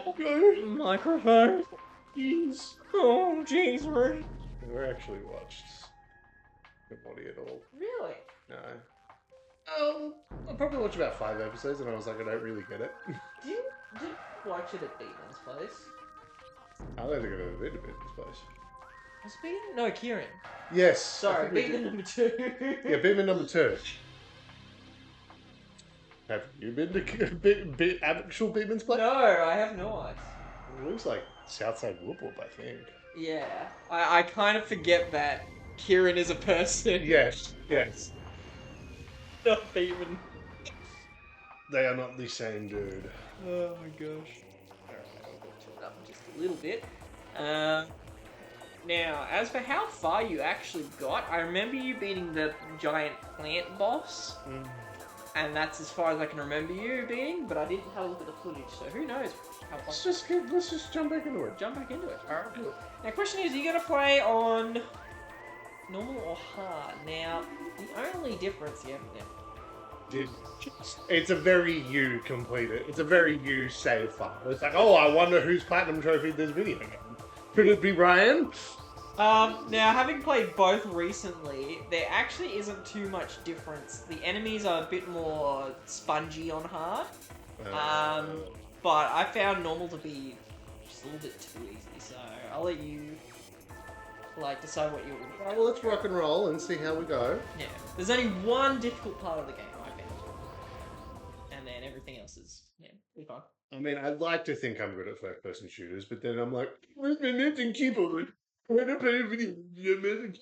Okay. Microphone. Jeez. Oh, jeez, man. Never actually watched Body at all. Really? No. I probably watched about 5 episodes and I was like, I don't really get it. Did you watch it at Beatman's place? I don't think I've ever been to Ben's place. Was it Beatman? No, Kieran. Yes. Sorry, Beatman number 2. Yeah, Beatman number 2. Have you been to actual Beatman's place? No, I have not. It looks like Southside Whoop Whoop, I think. Yeah, I kind of forget that Kieran is a person. Yes, yes. Not Beatman. They are not the same dude. Oh my gosh. Alright, I'll turn it up just a little bit. Now, as for how far you actually got, I remember you beating the giant plant boss. And that's as far as I can remember you being, but I didn't have a look at the footage, so who knows how far. Let's just jump back into it. Jump back into it. Alright, cool. Now, question is, are you going to play on normal or hard? Now, the only difference, It's a very you completed. It's a very you save file. It's like, oh, I wonder who's platinum trophied this video game. Could it be Brian? Now, having played both recently, there actually isn't too much difference. The enemies are a bit more spongy on hard. But I found normal to be just a little bit too easy, so I'll let you decide what you would. Alright, well, let's rock and roll and see how we go. Yeah. There's only one difficult part of the game, I found. And then everything else is, pretty fun. I mean, I'd like to think I'm good at first-person shooters, but then I'm like, where's my mouse and keyboard? I'm gonna play a video game.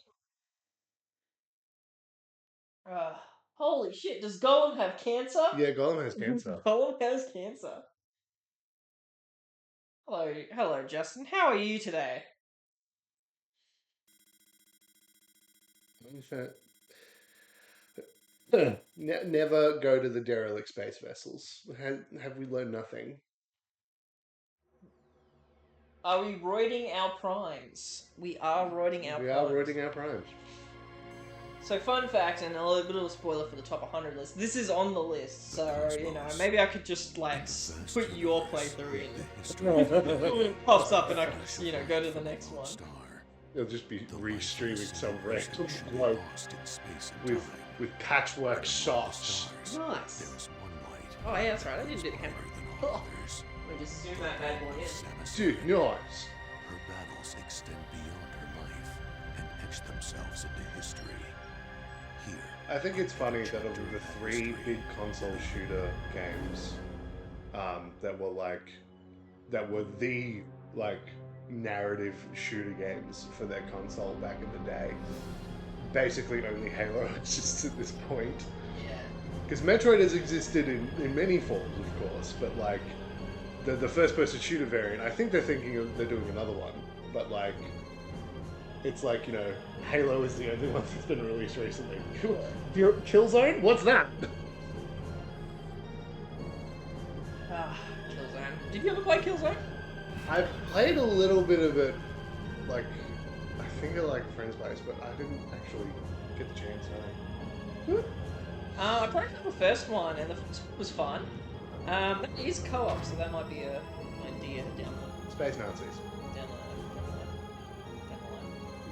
Holy shit, does Golem have cancer? Yeah, Golem has cancer. Golem has cancer. Hello, Justin. How are you today? Never go to the derelict space vessels. Have we learned nothing? Are we roiding our primes? We are roiding our primes. We are roiding our primes. So, fun fact, and a little bit of a spoiler for the top 100 list. This is on the list, so, maybe I could just, put your playthrough in. It pops up and I can, go to the next one. It'll just be re-streaming some random globe with patchwork shots. Nice. Oh, yeah, that's right. I didn't do the camera. Oh. Let me just zoom that bad boy in. Dude, nice. Her battles extend beyond her life and etch themselves into history. Here, I think it's funny that of the 3 big console shooter games that were the narrative shooter games for their console back in the day, basically only Halo exists at this point. Yeah. Because Metroid has existed in many forms, of course, but the first-person shooter variant, I think they're doing another one, but it's Halo is the only one that's been released recently. Killzone? What's that? Killzone. Did you ever play Killzone? I've played a little bit of it, I think at friend's place, but I didn't actually get the chance. I played the first one, and the first one was fun. That is co-op, so that might be an idea down Space Nazis. down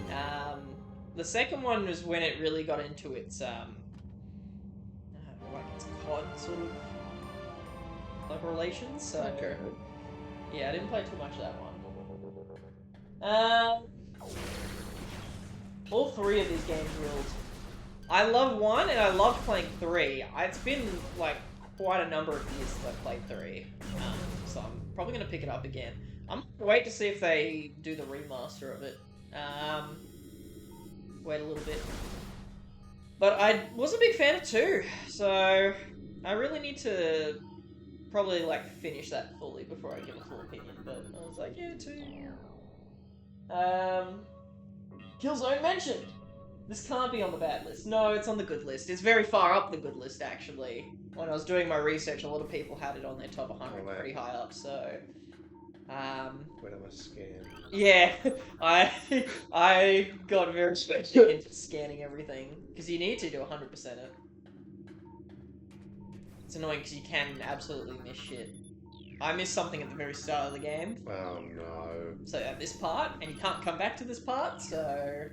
the line. The second one was when it really got into its its COD sort of relations. So Okay. yeah, I didn't play too much of that one. All 3 of these games ruled. I love 1 and I loved playing 3. It's been quite a number of years since I've played 3, so I'm probably going to pick it up again. I'm going to wait to see if they do the remaster of it. Wait a little bit. But I was a big fan of 2, so I really need to probably finish that fully before I give a full opinion, but I was like, yeah, 2. Killzone mentioned! This can't be on the bad list. No, it's on the good list. It's very far up the good list, actually. When I was doing my research, a lot of people had it on their top 100 pretty high up, so... Wait, I must scan. Yeah, I got very special into scanning everything, because you need to do 100% it. It's annoying because you can absolutely miss shit. I missed something at the very start of the game. Oh no. So at this part, and you can't come back to this part, so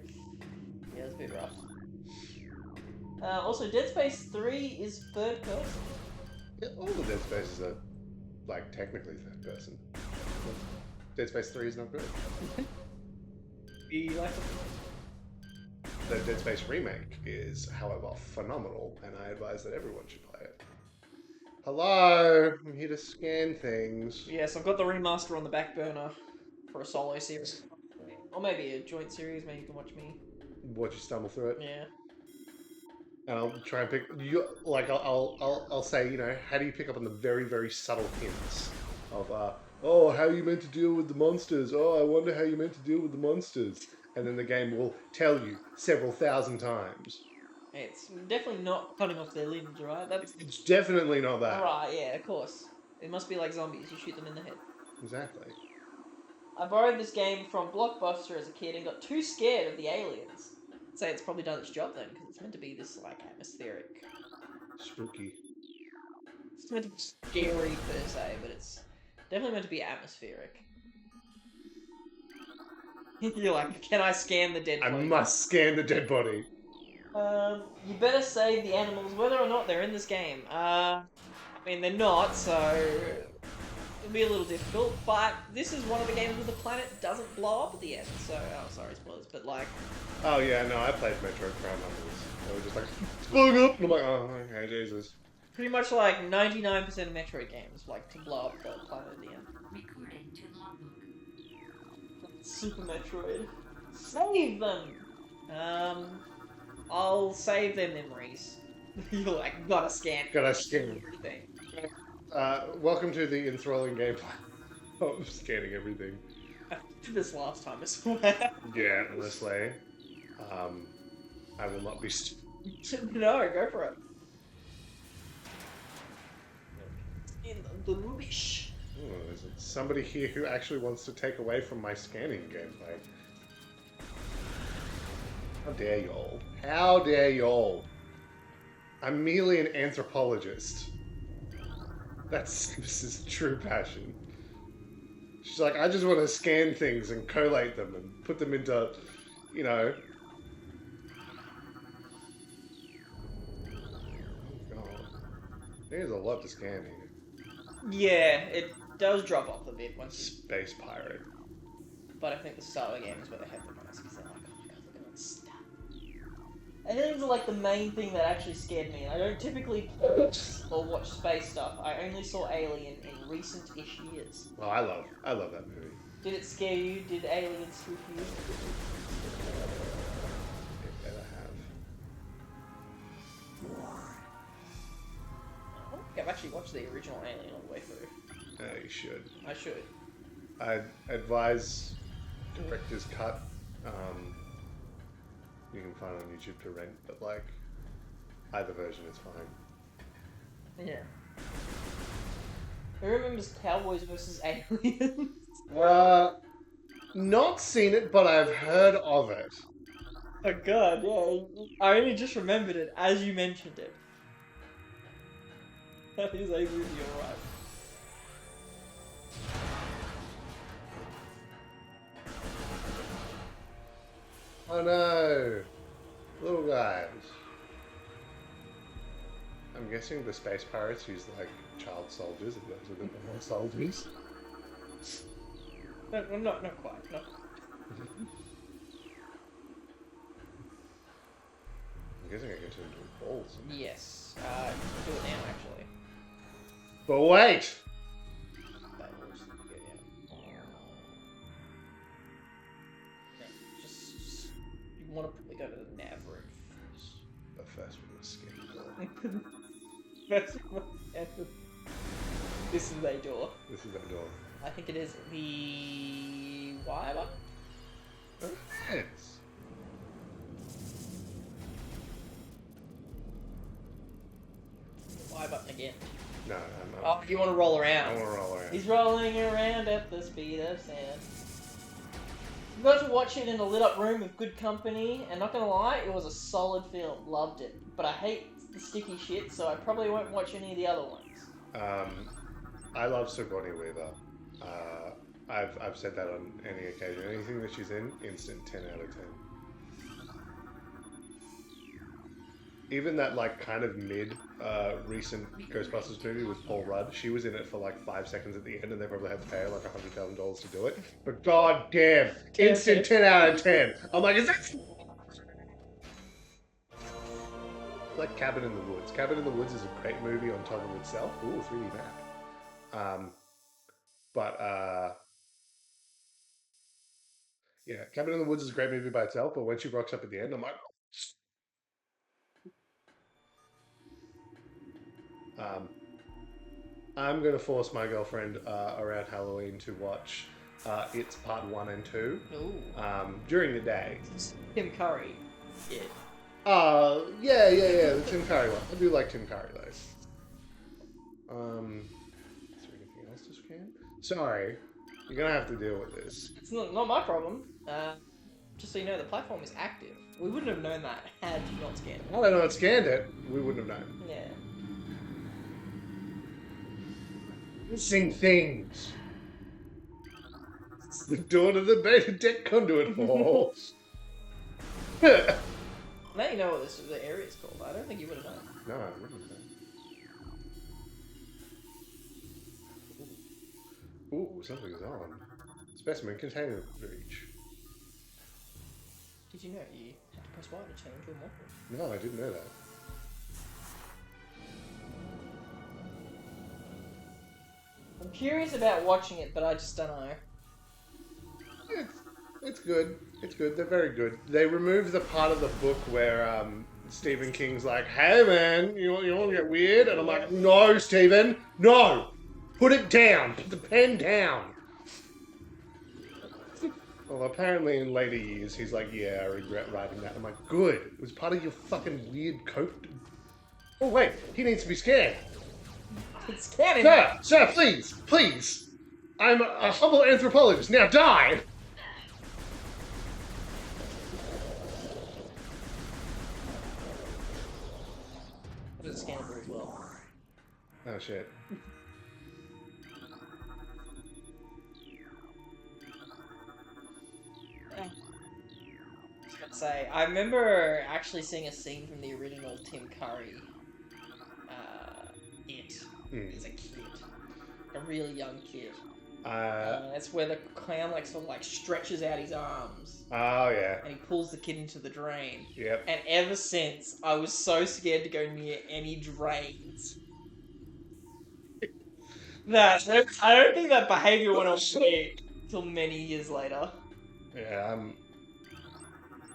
yeah, it's a bit rough. Also, Dead Space 3 is third person. Yeah, all the Dead Spaces are, like, technically third person. Dead Space 3 is not good. You like it? The Dead Space remake is, however, phenomenal, and I advise that everyone should play it. Hello! I'm here to scan things. Yes, I've got the remaster on the back burner for a solo series. Or maybe a joint series, maybe you can watch me. Watch you stumble through it. Yeah. And I'll try and pick you like I'll say, you know, how do you pick up on the very, very subtle hints of oh, how are you meant to deal with the monsters? Oh, I wonder how you meant to deal with the monsters. And then the game will tell you several thousand times. It's definitely not cutting off their limbs, right? It's definitely not that. Right, yeah, of course. It must be like zombies, you shoot them in the head. Exactly. I borrowed this game from Blockbuster as a kid and got too scared of the aliens. I'd say it's probably done its job then, because it's meant to be this, like, atmospheric. Spooky. It's meant to be scary per se, but it's definitely meant to be atmospheric. You're like, can I scan the dead body? I must scan the dead body. You better save the animals, whether or not they're in this game. I mean, they're not, so it'll be a little difficult, but this is one of the games where the planet doesn't blow up at the end, so, oh, sorry, spoilers, but like... Oh yeah, no, I played Metroid Prime on this. They were just like, it's blowing up! And I'm like, oh, okay, Jesus. Pretty much like 99% of Metroid games like to blow up the planet at the end. Recording to logbook. Super Metroid. Save them! I'll save their memories. You're like, gotta scan. Gotta scan. everything. Welcome to the enthralling gameplay of scanning everything. I did this last time, I swear. Yeah, honestly. I will not be No, go for it. In the rubbish. Oh, there's somebody here who actually wants to take away from my scanning gameplay. How dare y'all? How dare y'all? I'm merely an anthropologist. This is true passion. She's like, I just want to scan things and collate them and put them into, you know... Oh, God. There's a lot to scan here. Yeah, it does drop off a bit once you... Space pirate. But I think the start of the game is where they have the most, because they're like, oh my god, look at that stuff. Aliens are like the main thing that actually scared me, and I don't typically play or watch space stuff. I only saw Alien in recent-ish years. Oh, I love that movie. Did it scare you? Did Aliens spook you? It better have. I don't think I've actually watched the original Alien all the way through. You should. I should. I'd advise director's cut. You can find on YouTube to rent, but like either version is fine. Yeah. Who remembers Cowboys vs. Aliens? Not seen it, but I've heard of it. Oh god, yeah. I only just remembered it as you mentioned it. That is a movie, alright. Oh no! Little guys. I'm guessing the space pirates use like child soldiers and those are the normal soldiers. No, not quite, not quite. I'm guessing I can turn into balls. Yes, you can do it now actually. But wait! That was good, yeah. No, just you want to probably go to the nav room first. But first we must scan. First one. This is a door. This is that door. I think it is the Y button. Oh, yes. Y button again. No, Oh, you want to roll I around? want to roll around. He's rolling around at the speed of sound. You got to watch it in a lit up room with good company, and not gonna lie, it was a solid film. Loved it. But I hate the sticky shit, so I probably won't watch any of the other ones. I love Sigourney Weaver. I've said that on any occasion. Anything that she's in, instant 10 out of 10. Even that like kind of mid recent Ghostbusters movie with Paul Rudd, she was in it for like 5 seconds at the end, and they probably had to pay her like $100,000 to do it. But god damn, instant 10 out of 10. I'm like, is that like Cabin in the Woods? Cabin in the Woods is a great movie on top of itself. Ooh, 3D map. But yeah, Cabin in the Woods is a great movie by itself. But when she rocks up at the end, I'm like, I'm gonna force my girlfriend around Halloween to watch It's Part 1 and 2 Ooh. during the day. Tim Curry. Yeah. Yeah, the Tim Curry one. I do like Tim Curry though. Is there anything else to scan? Sorry, you're gonna have to deal with this. It's not my problem. Just so you know, the platform is active. We wouldn't have known that had you not scanned it. Had I not scanned it, we wouldn't have known. Yeah. Missing things. It's the door to the Benedect conduit falls. Now you know what the area is called. I don't think you would have known. No, I wouldn't have. Ooh, something's on. Specimen container breach. Did you know you had to press Y to change your model? No, I didn't know that. I'm curious about watching it, but I just don't know. It's good. It's good. They're very good. They removed the part of the book where Stephen King's like, "Hey man, you want to get weird?" And I'm like, "No, Stephen, no, put it down. Put the pen down." Well, apparently in later years, he's like, "Yeah, I regret writing that." I'm like, "Good. It was part of your fucking weird coat." Oh wait, he needs to be scanned. Scan him! Sir, please. I'm a humble anthropologist. Now die. I didn't scan it very well. Oh shit. Say, I remember actually seeing a scene from the original Tim Curry, as a kid, a really young kid. It's where the clown sort of stretches out his arms. Oh yeah. And he pulls the kid into the drain. Yep. And ever since, I was so scared to go near any drains. I don't think that behavior went away until many years later. Yeah,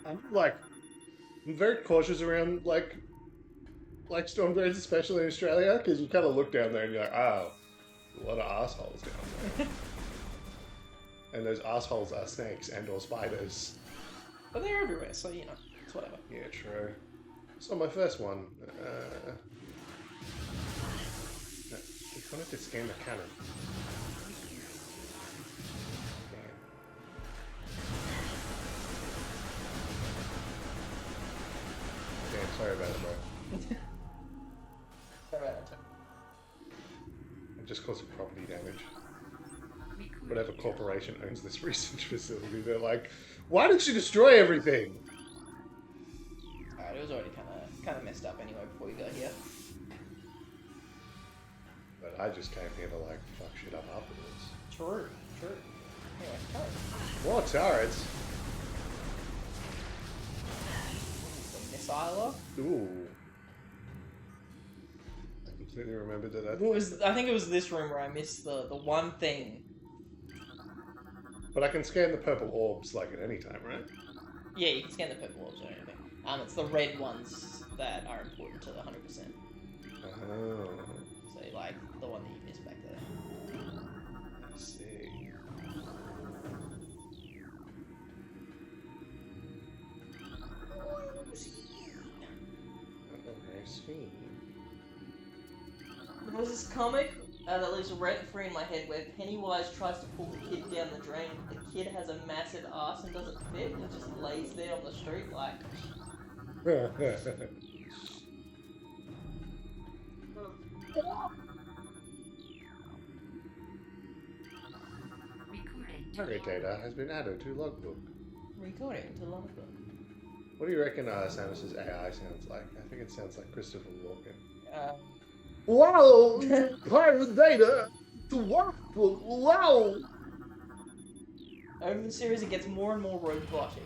I'm very cautious around storm drains, especially in Australia, because you kind of look down there and you're like, oh, a lot of assholes down there. And those assholes are snakes and or spiders. But they're everywhere, so it's whatever. Yeah, true. So my first one, we wanted to scan the cannon. Damn, sorry about it, bro. Sorry about that. It just caused property damage. Whatever corporation owns this research facility, they're like, why did you destroy everything? Alright, it was already kind of messed up anyway before we got here. But I just came here to fuck shit up afterwards. True. Anyway, turrets. More turrets. The missiler. Ooh. I completely remembered that. I think it was this room where I missed the one thing. But I can scan the purple orbs at any time, right? Yeah, you can scan the purple orbs or anything. It's the red ones that are important to the 100%. Oh. So the one that you missed back there. I see. I see. There was this comic that lives rent-free in my head where Pennywise tries to pull the kid down the drain. The kid has a massive ass and doesn't fit and just lays there on the street Target data has been added to logbook. Recording to logbook. What do you reckon Samus's AI sounds like? I think it sounds like Christopher Walken. Wow! Pirate data to workbook. Wow! Over the series, it gets more and more robotic.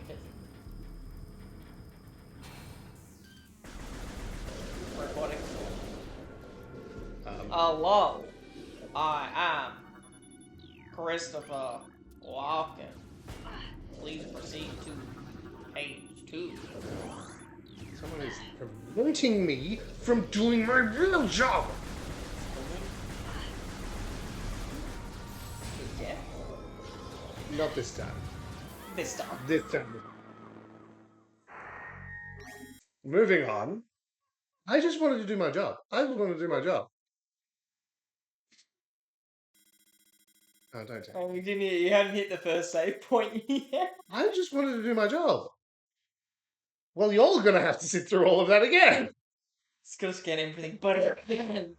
Robotic. Hello. I am Christopher Walken. Please proceed to page 2. Someone is preventing me from doing my real job! Yeah. Not this time. This time. This time. Moving on. I just wanted to do my job. I just wanted to do my job. Oh, don't take. Oh, you hadn't hit the first save point yet. I just wanted to do my job. Well, you're gonna have to sit through all of that again. It's gonna scan everything, but again.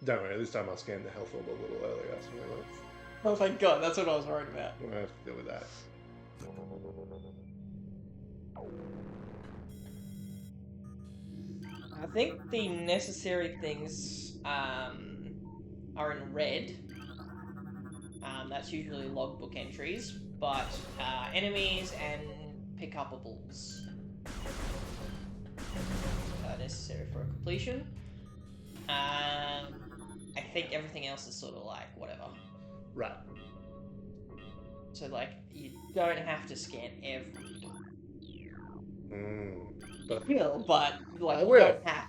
Don't worry, this time I'll scan the health orb a little earlier. So Oh thank God, that's what I was worried about. we'll have to deal with that. I think the necessary things are in red. That's usually logbook entries, but enemies and pick-upables are necessary for a completion. I think everything else is sort of like whatever. Right. So like you don't have to scan every door. But You will, but like I you will. don't have.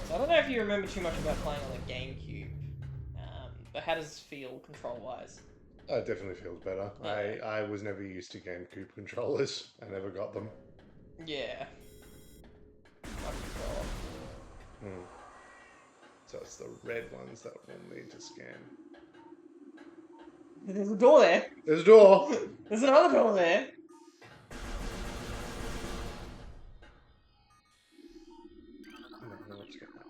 So I don't know if you remember too much about playing on the GameCube, but how does it feel control-wise? it definitely feels better. Yeah. I was never used to GameCube controllers. I never got them. Yeah. My controller. So it's the red ones that we'll need to scan. There's a door there. There's a door. There's another door there. No, let's get that.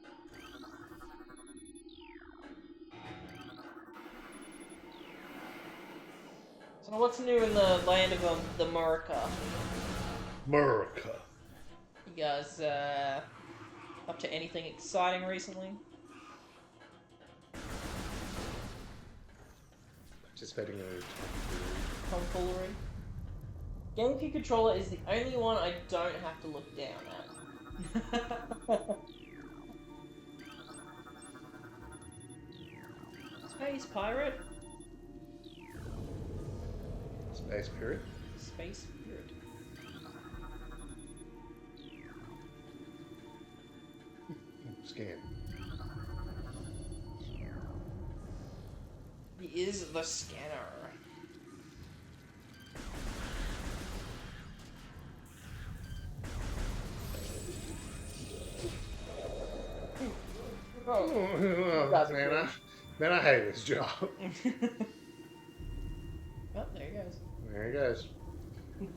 So what's new in the land of the America? America. You guys up to anything exciting recently? Participating in Tomfoolery? GameCube controller is the only one I don't have to look down at. Space pirate? Space period. Space pirate. Scan. He is the scanner. Oh, man, I hate this job. Oh, there he goes. There he goes.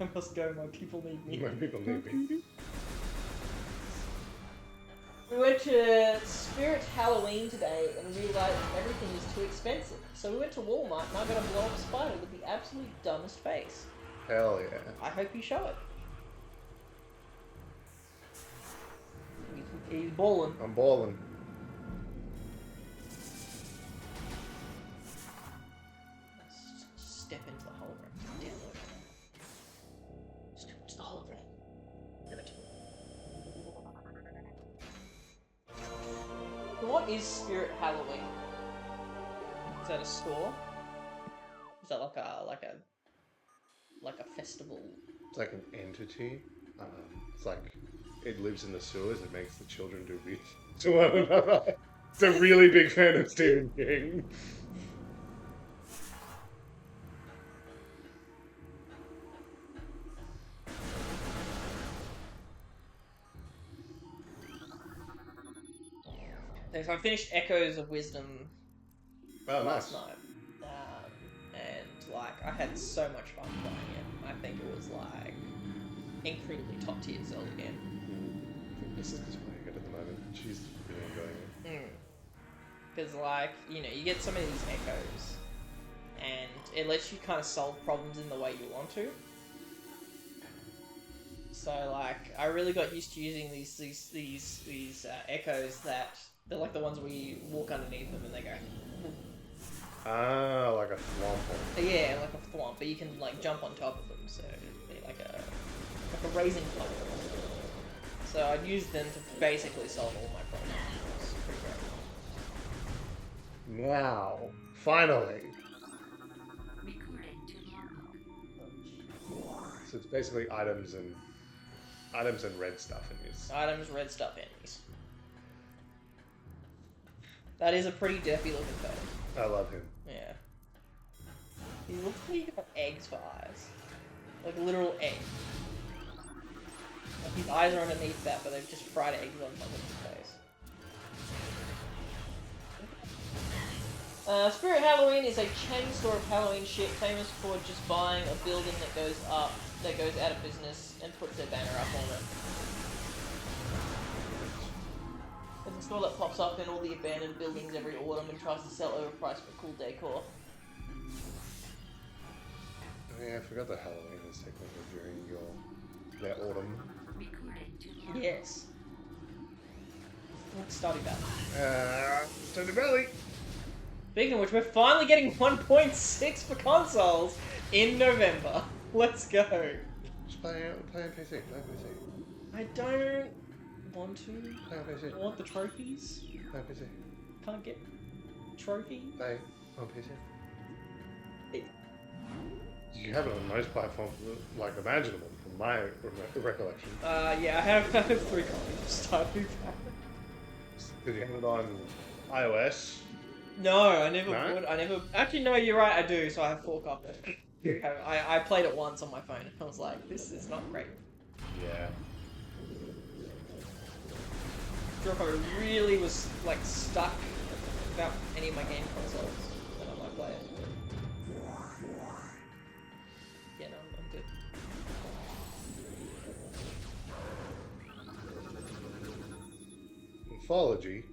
I must go, my people need me. My people need me. We went to Spirit Halloween today and realized everything was too expensive. So we went to Walmart and I got a blow up spider with the absolute dumbest face. Hell yeah. I hope you show it. He's balling. I'm balling. Step into the hole right down. Step into the hole there. Damn it. So what is Spirit Halloween? Is that a store? Is that like a festival? It's like an entity. It's like it lives in the sewers and makes the children do research to one another. It's a really big fan of Stephen King. So I finished Echoes of Wisdom Oh, last nice. night, and like I had so much fun playing it. I think it was like incredibly top tier Zelda game. This is just playing it at the moment. She's really enjoying it. Because, like, you know, you get so many of these echoes, and it lets you kind of solve problems in the way you want to. So, like, I really got used to using these echoes that they're like the ones where you walk underneath them and they go. Ah, like a thwomp. Yeah, like a thwomp, but you can like jump on top of them, so it'd be like a raising platform. So I'd use them to basically solve all my problems. It's pretty great. Now, finally. Recording to logbook. So it's basically items and red stuff in this. Items, red stuff, enemies. That is a pretty derpy looking face. I love him. Yeah. He looks like he's got eggs for eyes. Like literal eggs. Like his eyes are underneath that, but they've just fried eggs on top of his face. Spirit Halloween is a chain store of Halloween shit famous for just buying a building that goes out of business and puts their banner up on it. It's a store that pops up in all the abandoned buildings every autumn and tries to sell overpriced for cool decor. Oh yeah, I forgot that Halloween is technically during their autumn. Recording to logbook. Yes. Let's study that. Tony Belly. Speaking of which, we're finally getting 1.6 for consoles in November. Let's go. Just play on PC. Play on PC. I don't want to. Play on PC. I want the trophies. Play on PC. Can't get trophies. Play on PC. It- You have it on most platforms, like imaginable, from my recollection. Yeah, I have 3 copies starting that. Did you have it on iOS? No, I never No? would. I never. Actually, no, you're right. I do. So I have 4 copies. I played it once on my phone. I was like, this is not great. Yeah. Sure, if I really was like stuck without any of my game consoles, then I might play it. Yeah, no, I'm good. Mythology.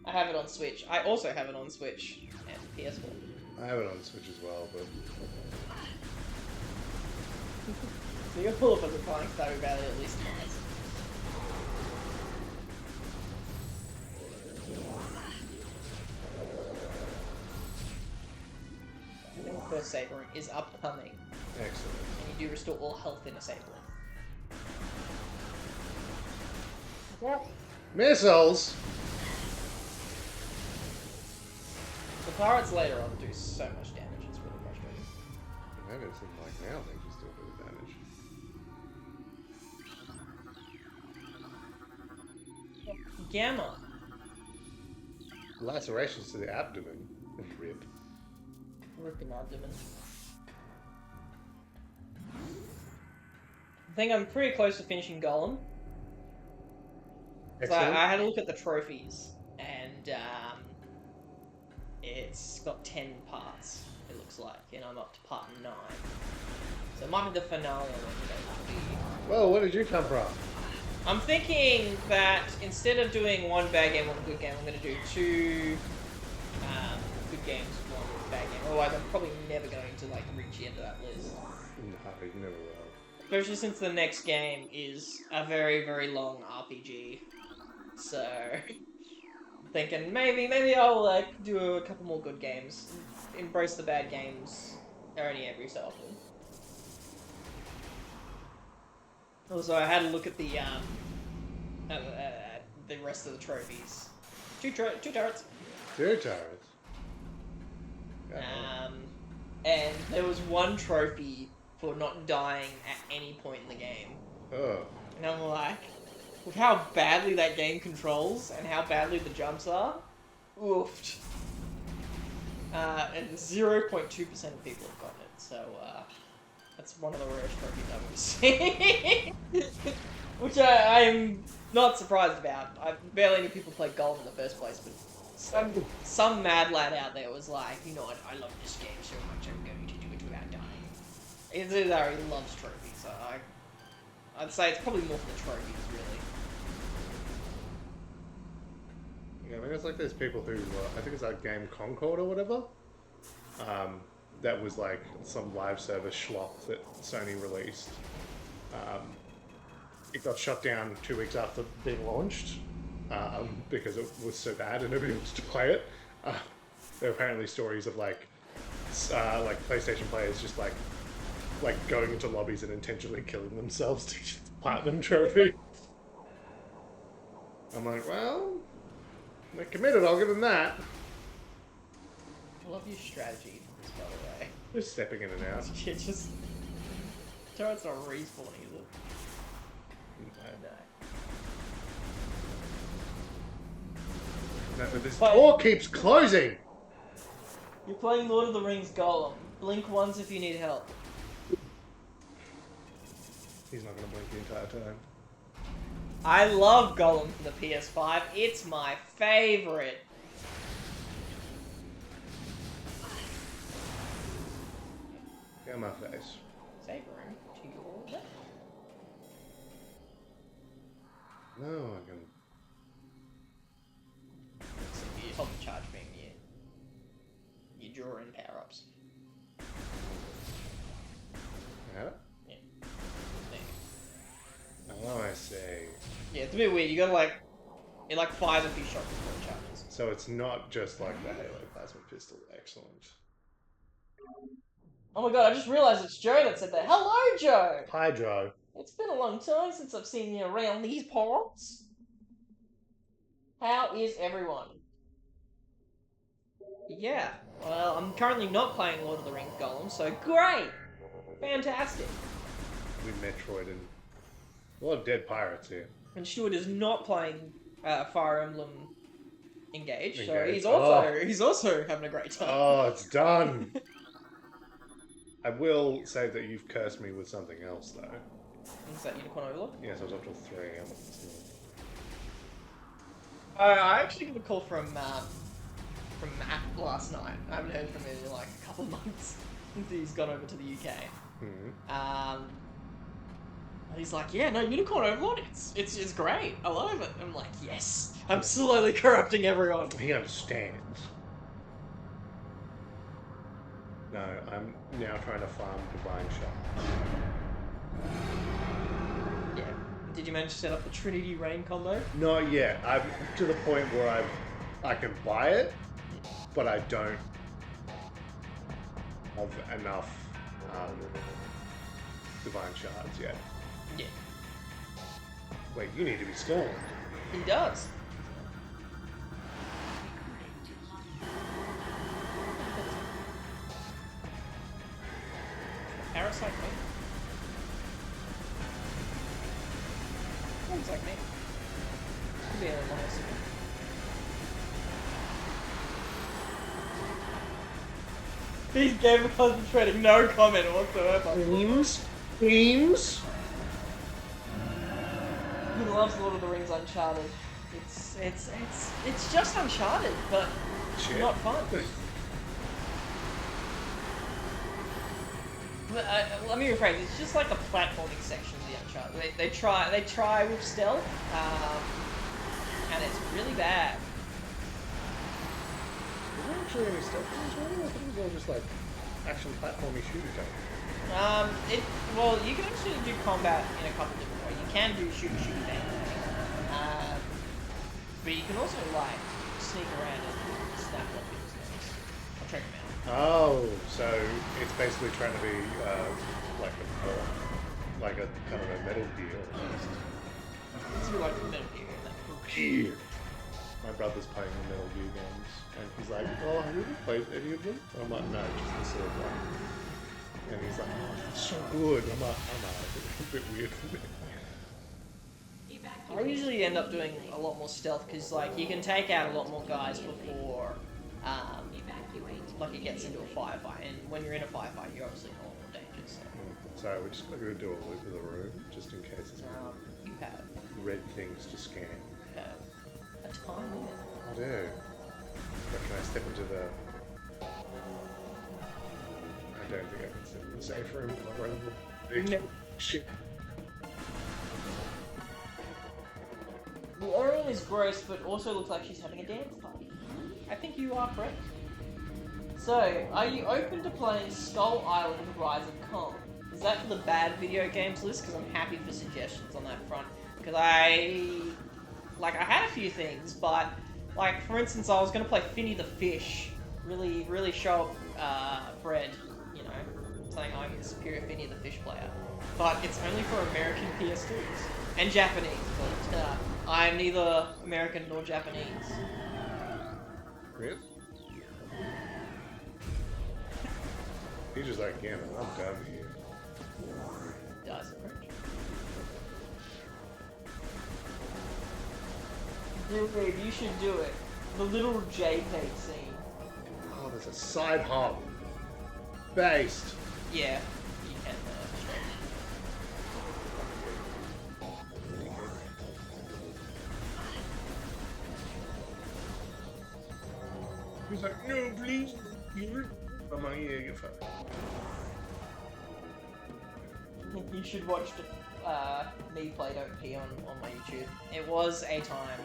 I have it on Switch. I also have it on Switch and PS4. I have it on Switch as well, but So you're pull up as a Chronic Stardew Valley at least twice. I think the first save room is upcoming, excellent. and you do restore all health in a save room. Missiles. The turrets later on do so much damage, it's really frustrating. Maybe it seems like now they just do a bit of damage. Gamma. Lacerations to the abdomen. Rip. Ripping abdomen. I think I'm pretty close to finishing Golem. So Excellent. I had a look at the trophies, and it's got 10 parts, it looks like, and I'm up to part 9. So it might be the finale one. Well, where did you come from? I'm thinking that instead of doing 1 bad game, 1 good game, I'm going to do 2 good games, 1 bad game. Otherwise, I'm probably never going to like reach the end of that list. No, you never will. Especially since the next game is a very, very long RPG. So, I'm thinking maybe I'll like do a couple more good games. Embrace the bad games only every so often. Also, I had a look at the rest of the trophies. 2 turrets. 2 turrets. And there was 1 trophy for not dying at any point in the game. Oh. And I'm like, with how badly that game controls and how badly the jumps are, oofed. And 0.2% of people have gotten it, so that's one of the rarest trophies I've ever seen. Which I'm not surprised about. I barely any people play Golem in the first place, but some mad lad out there was like, you know what, I love this game so much, I'm going to do it without dying. It's either he loves trophies, so I'd say it's probably more for the trophies, really. like those people who, I think it's like Game Concord or whatever. That was like some live service schlop that Sony released. It got shut down 2 weeks after being launched because it was so bad and nobody wanted to play it. There are apparently stories of like PlayStation players just like going into lobbies and intentionally killing themselves to get the platinum trophy. I'm like, well, they're committed. I'll give them that. I love your strategy, by the way. Just stepping in and out. Yeah, just... Turret's not respawning, is it? No. No, but this door keeps closing! You're playing Lord of the Rings Golem. Blink once if you need help. He's not going to blink the entire time. I love Golem for the PS5. It's my favorite. Get on my face. Savoring to your left. No, I can... So you hold the charge beam, you draw in power-ups. Yeah? Yeah. Oh, I see. Yeah, it's a bit weird. You gotta like... It like fires a few shots before it charges. So it's not just like the Halo plasma pistol. Excellent. Oh my god, I just realised it's Joe that said that. Hello, Joe! Hi, Joe. It's been a long time since I've seen you around these parts. How is everyone? Yeah, well, I'm currently not playing Lord of the Rings Golem, so great! Fantastic. We Metroid and a lot of dead pirates here. And Stuart is not playing Fire Emblem Engage, so Engage. he's also having a great time. Oh, it's done! I will say that you've cursed me with something else, though. Is that Unicorn Overlord? Yes, I was up to 3. I actually got a call from Matt last night. I haven't heard from him in like a couple of months since he's gone over to the UK. Mm-hmm. And he's like, yeah, no, Unicorn Overlord, it's great. I love it. I'm like, yes, I'm slowly corrupting everyone. He understands. No, I'm now trying to farm Divine Shot. Yeah. Did you manage to set up the Trinity Rain combo? Not yet. I'm to the point where I can buy it, but I don't have enough Divine Shards yet. Yeah. Wait, you need to be stoned. He does. Parasite me. Sounds like me. Could be anyone else. These game concentrating, no comment whatsoever. Themes? He loves Lord of the Rings Uncharted. It's just Uncharted, but Shit. not fun. But, let me rephrase. It's just like the platforming section of the Uncharted. They try with stealth, and it's really bad. Is there actually any stuff in this one? I think it was all just like action platformy shooter game. Well, you can actually do combat in a couple different ways. You can do shoot bang, but you can also like sneak around and snap on people's necks. I'll check them out. Oh, so it's basically trying to be like a kind of a Metal Gear. It's like Metal Gear in that. Gear. My brother's playing the Metal Gear games, and he's like, "Oh, have you ever played any of them?" I'm like, "No, just the third one." And he's like, "Oh, it's so good." I'm like, it's a bit weird for me. I usually end up doing a lot more stealth because like you can take out a lot more guys before like it gets into a firefight, and when you're in a firefight, you're obviously in a lot more danger. So So we're just going to do a loop of the room, just in case there's you have red things to scan. a time limit. I do. But can I step into the... I don't think I can step in the safe room. I'll run the big No. shit. Orion is gross, but also looks like she's having a dance party. I think you are correct. So, are you open to playing Skull Island Rise of Kong? Is that for the bad video games list? Because I'm happy for suggestions on that front. Because I had a few things, but, like, for instance, I was going to play Finny the Fish. Really show up Fred, you know, saying I'm the superior Finny the Fish player. But it's only for American PS2s. And Japanese, but I'm neither American nor Japanese. Really? He's just like, yeah, man, I'm done here. Does it French? Dude, you should do it. The little JK scene. Oh, there's a side hop. Based. Yeah, you can. He's like, no, please. I'm like, yeah, you're fine. You should watch me play Don't Pee on my YouTube. It was a time.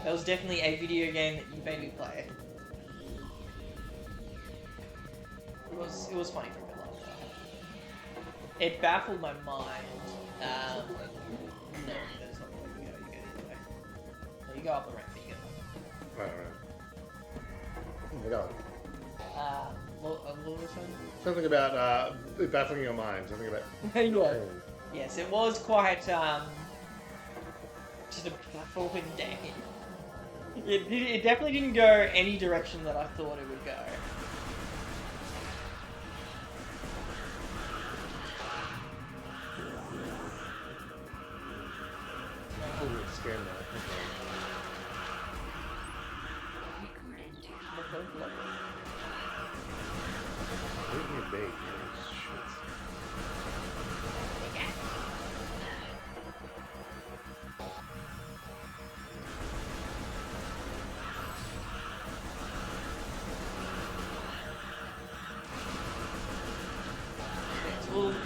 That was definitely a video game that you made me play. It was funny for a bit longer. It baffled my mind. No, that's not the way you go. You go the other way. No, you go up the ramp. You go. Right. Oh my god. What was it? Something about baffling your mind. Something about. Yeah. Yes, it was quite just a baffling day. It definitely didn't go any direction that I thought it would go. Oh, it's scared now. Leave me a bait, man. Shit.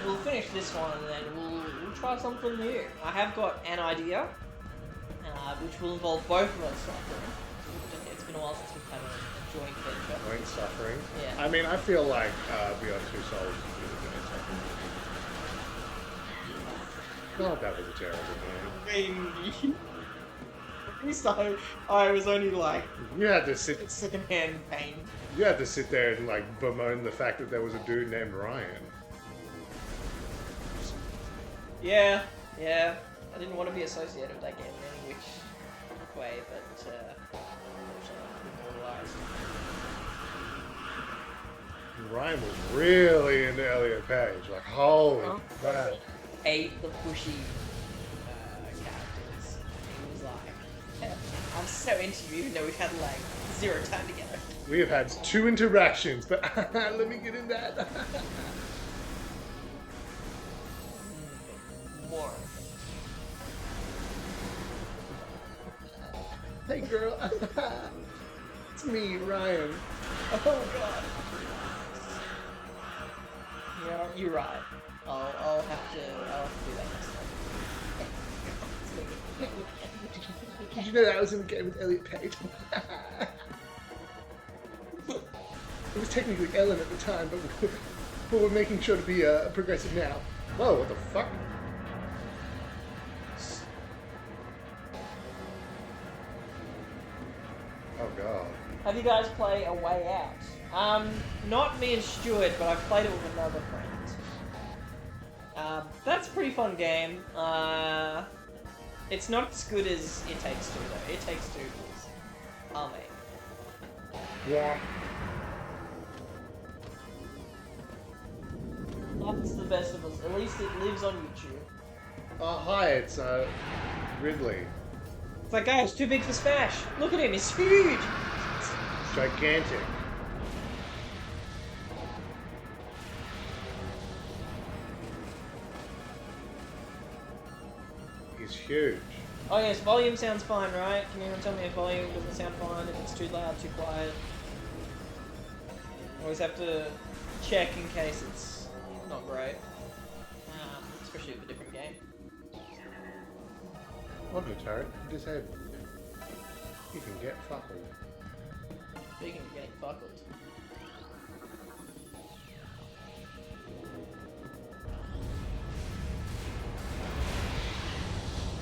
We'll finish this one and then we'll try something new. I have got an idea, which will involve both of us suffering. It's been a while since we've had a joint venture. Joint suffering. Yeah. I mean, I feel like Beyond Two Souls is really joint suffering. God, that was a terrible game. So I was only like You had to sit. secondhand pain. You had to sit there and like bemoan the fact that there was a dude named Ryan. Yeah. I didn't want to be associated with that game in any which way, but immortalized. Ryan was really into Elliot Page. Like, holy crap. Hate the pushy characters. He was like, I'm so into you, even though we've had like 0 time together. We have had 2 interactions, but let me get in that. More. Hey girl, it's me, Ryan. Oh god. Yeah, you're right. I'll have to do that next time. Did you know that I was in the game with Elliot Page? It was technically Ellen at the time, but we're making sure to be progressive now. Whoa, what the fuck? Oh god. Have you guys played A Way Out? Not me and Stuart, but I've played it with another friend. That's a pretty fun game. It's not as good as It Takes Two, though. It Takes Two was amazing. Yeah. That's the best of us. At least it lives on YouTube. Oh, hi, it's Ridley. It's like, guys, too big for Smash. Look at him, he's huge. Gigantic. He's huge. Oh yes, volume sounds fine, right? Can anyone tell me if volume doesn't sound fine, if it's too loud, too quiet? Always have to check in case it's not great. Especially with a different game. On the turret, disable. You can get fucking. Speaking of getting fucked.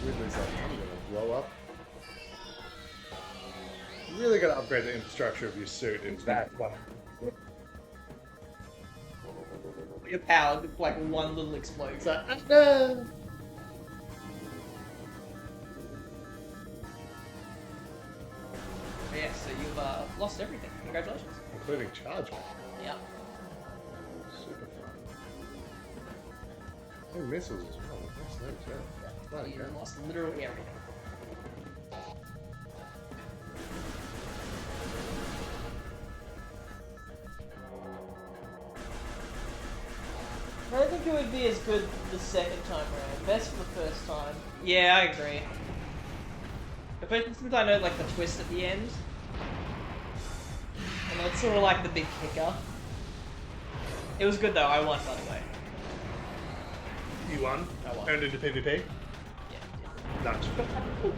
Ridley's like, I'm gonna blow up. You really gotta upgrade the infrastructure of your suit in that one. Your power, like one little explosion. It's like, no! Yeah, so you've lost everything. Congratulations. Including charge. Yeah. Super fun. And missiles as well. That's nice, yeah. Bloody You hell. lost literally everything. I don't think it would be as good the second time around. Best for the first time. Yeah, I agree. Especially since I know like the twist at the end. And that's sort of like the big kicker. It was good though, I won by the way. You won? I won. Earned into PvP? Yeah, Nuts.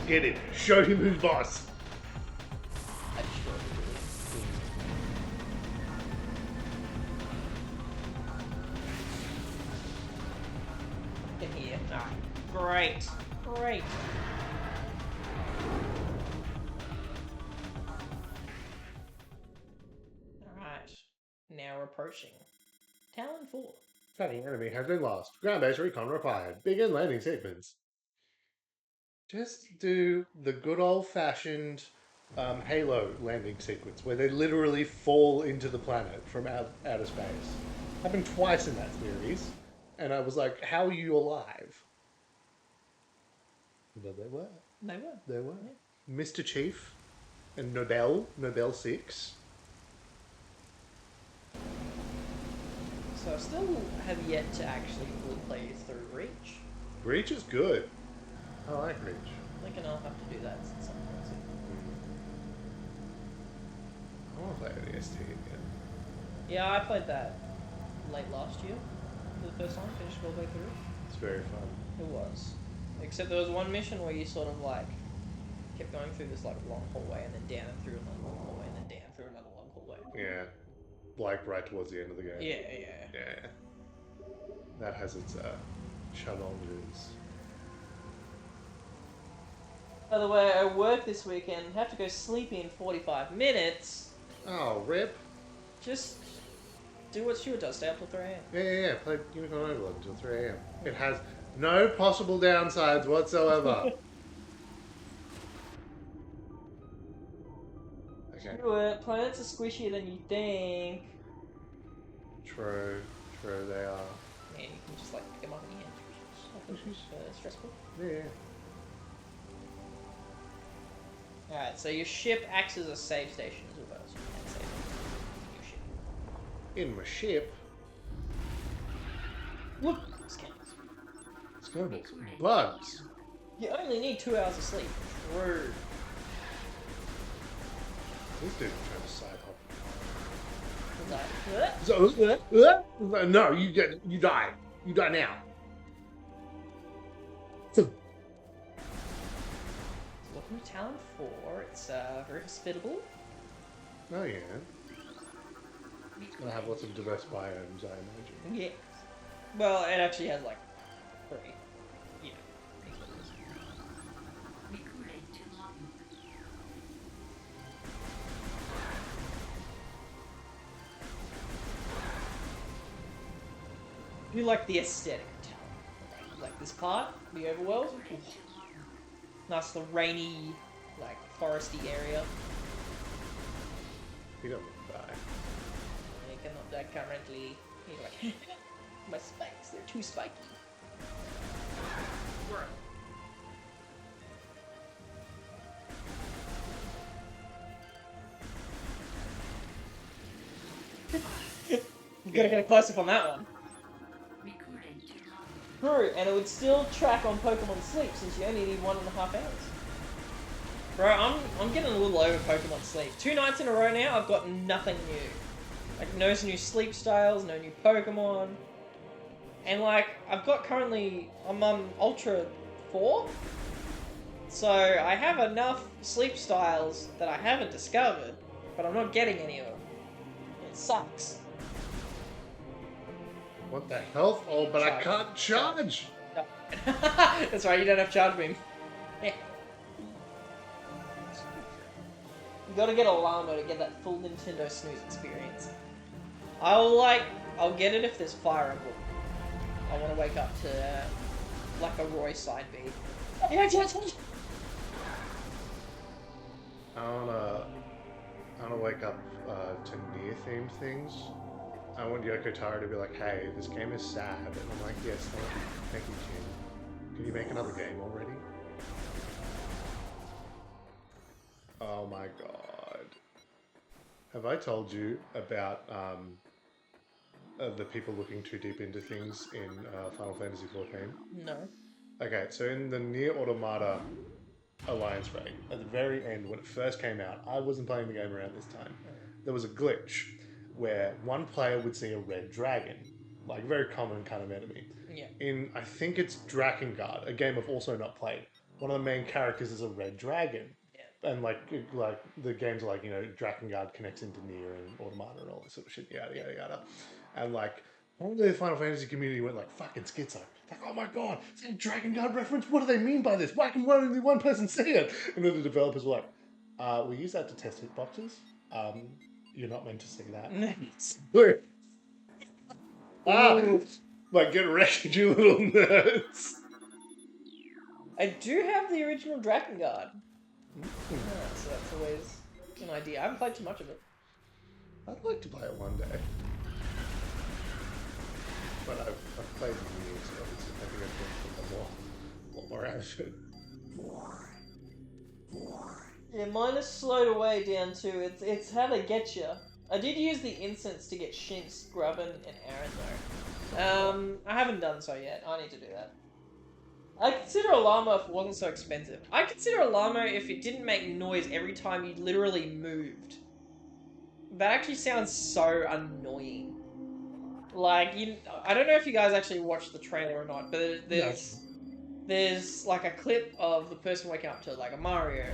Get it. Show him who's boss. I destroyed it. In here. Ah, great. Great. Alright. Now we're approaching Talon 4. Fighting enemy has been lost. Ground-based recon required. Begin landing sequence. Just do the good old-fashioned Halo landing sequence where they literally fall into the planet from outer space. Happened twice in that series, and I was like, "How are you alive?" But they were. They were. They were. Mr. Chief and Nobel 6. So I still have yet to actually fully play through Reach. Reach is good. I like Reach. I think I'll have to do that at some point soon. I want to play ODST again. Yeah, I played that late last year for the first time, finished all the way through. It's very fun. It was. Except there was one mission where you sort of like kept going through this like long hallway and then down and through another long hallway and then down through another long hallway. Yeah. Like right towards the end of the game. Yeah. Yeah. That has its challenges. By the way, I work this weekend, have to go sleep in 45 minutes. Oh, rip. Just do what Stuart does, stay up till 3 a.m. Yeah. Play Unicorn Overlord until 3 a.m. It has no possible downsides whatsoever. Okay. Stuart, planets are squishier than you think. True, they are. Yeah, you can just like pick them up in your hands, which is stressful. Yeah. Alright, so your ship acts as a save station as well, so you can save your ship. In my ship, Look! Scanners. Skirbles, bugs. You only need 2 hours of sleep. True. This dude's trying to side hop. Like, No, you die. You die now. welcome to Talon 4. It's very hospitable. Oh yeah. It's gonna have lots of diverse biomes, I imagine. Yes. Well, it actually has like 3. Yeah. Recording to long. You like the aesthetic of Talon. Like this part, the overworld. Nice little rainy, like foresty area. You don't want to die. You cannot die currently. You're like, my spikes, they're too spiky. You gotta get a close up on that one. Recording to long. True, and it would still track on Pokemon Sleep since you only need 1.5 hours. Bro, I'm getting a little over Pokemon Sleep. 2 nights in a row now, I've got nothing new. Like, no new sleep styles, no new Pokemon. And like, I've got currently, I'm on Ultra 4? So I have enough sleep styles that I haven't discovered, but I'm not getting any of them. It sucks. What the health? Oh, but I Charge. can't charge. That's right, you don't have charge beam. Yeah. You gotta get a llama to get that full Nintendo Snooze experience. I'll get it if there's Fire Emblem. I want to wake up to like a Roy side B. I wanna wake up to near themed things. I want Yoko Taro to be like, hey, this game is sad. And I'm like, yes, thank you, Jin. Can you make another game already? Oh my god. Have I told you about the people looking too deep into things in Final Fantasy XIV? No. Okay, so in the Nier Automata Alliance raid, at the very end when it first came out, I wasn't playing the game around this time. There was a glitch where one player would see a red dragon, like very common kind of enemy. Yeah. In, I think it's Drakengard, a game I've also not played. One of the main characters is a red dragon. Yeah. And like the games are like, you know, Drakengard connects into Nier and Automata and all this sort of shit, yada yada yada. And like the Final Fantasy community went like fucking schizo. Like, oh my god, it's a Drakengard reference. What do they mean by this? Why can only one person see it? And then the developers were like, we use that to test hitboxes. You're not meant to see that. Like, get wrecked, you little nerds. I do have the original Drakengard. So that's always an idea. I haven't played too much of it. I'd like to play it one day. But I've played the years, so I think I've done a lot more out of it. Yeah, mine is slowed away down to it's how they get you. I did use the incense to get Shinx, Grubbin, and Aaron though. I haven't done so yet. I need to do that. I consider a llama if it wasn't so expensive. I consider a llama if it didn't make noise every time you literally moved. That actually sounds so annoying. Like, I don't know if you guys actually watched the trailer or not, but there's like a clip of the person waking up to like a Mario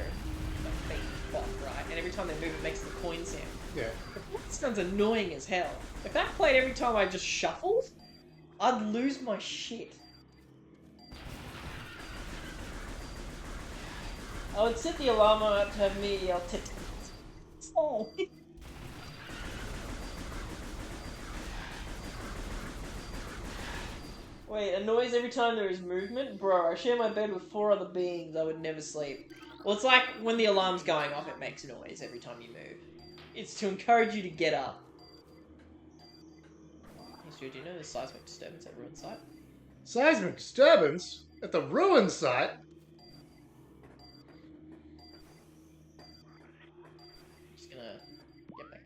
theme spot, right? And every time they move, it makes the coin sound. Yeah. That sounds annoying as hell. If that played every time I just shuffled, I'd lose my shit. I would set the alarm up to have me yell oh. Wait, a noise every time there is movement? Bro, I share my bed with 4 other beings. I would never sleep. Well, it's like when the alarm's going off, it makes noise every time you move. It's to encourage you to get up. Hey, Stu, do you know there's seismic disturbance at Ruin Site? Seismic disturbance? At the ruin site? I'm just gonna get back.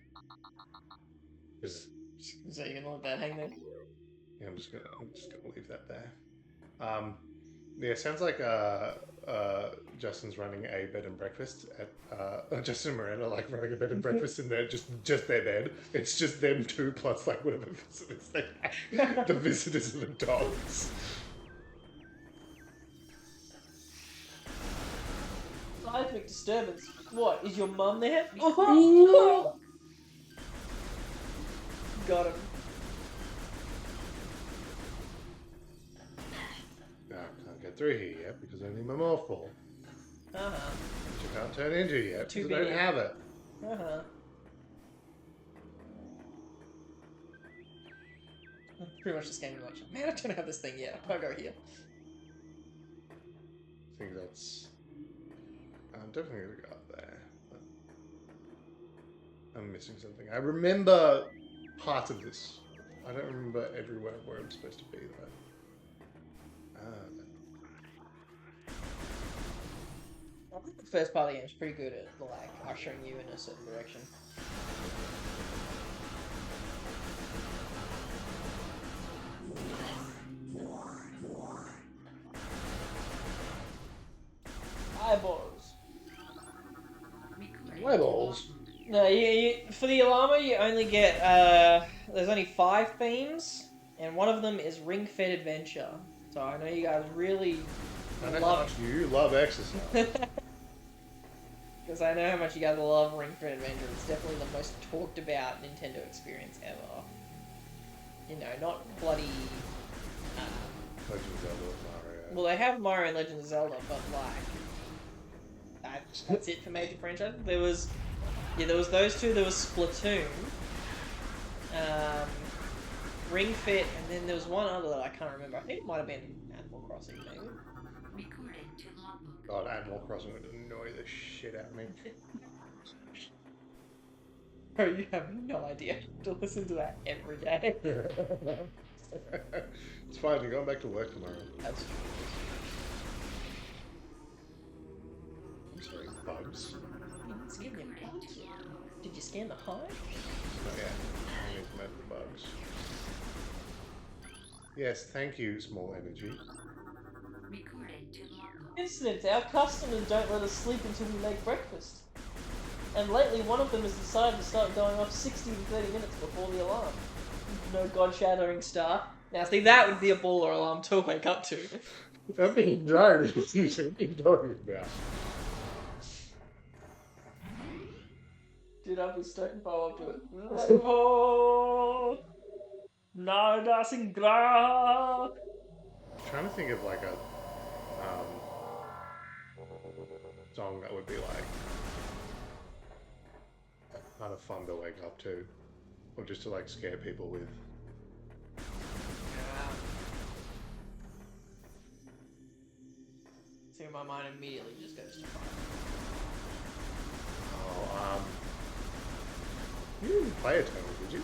Is So you're gonna let that hang there? Yeah, I'm just gonna leave that there. Yeah, sounds like Justin's running a bed and breakfast at Justin and Miranda like running a bed and breakfast in there, just their bed. It's just them two plus like whatever visitors they have. The visitors are the dogs. Seismic disturbance. What, is your mum there? Got him. No, I can't get through here yet because I need my morphball. Uh-huh. Which I can't turn into yet Too because I don't big. have it. Uh-huh. Pretty much just came to watch. Man, I don't have this thing yet. I'll go here. I think that's... I'm definitely going to go up there. But I'm missing something. I remember part of this. I don't remember everywhere where I'm supposed to be, though. I think the first part of the game is pretty good at, like, ushering you in a certain direction. Eyeballs. Eyeballs? No, for the Alama, you only get, there's only 5 themes, and one of them is Ring Fit Adventure. So I know you guys really I know how love much you love exercise. because I know how much you guys love Ring Fit Adventure. It's definitely the most talked about Nintendo experience ever. You know, not bloody. Legend of Zelda Mario. Well, they have Mario and Legend of Zelda, but like that's it for major franchises. There was those two. There was Splatoon, Ring Fit, and then there was one other that I can't remember. I think it might have been Animal Crossing, maybe. Recording to logbook. God, Animal Crossing would annoy the shit out of me. Bro, you have no idea. I have to listen to that every day. It's fine, you're going back to work tomorrow. That's true. I'm sorry, bugs. Excuse me, bugs? Did you scan the hive? Oh yeah, I need to map the bugs. Yes, thank you, small energy. Recording to logbook. Incident, our customers don't let us sleep until we make breakfast. And lately, one of them has decided to start going off 60 to 30 minutes before the alarm. No God-shattering star. Now, see, that would be a baller alarm to wake up to. I'm being tired. What are you talking about? Dude, I'd be stoked if I up to it. Oh, no, dancing girl. I'm trying to think of like a song that would be like kind of fun to wake up to, or just to like scare people with. See, my mind immediately just goes to fire. Oh, you didn't play Eternal, did you?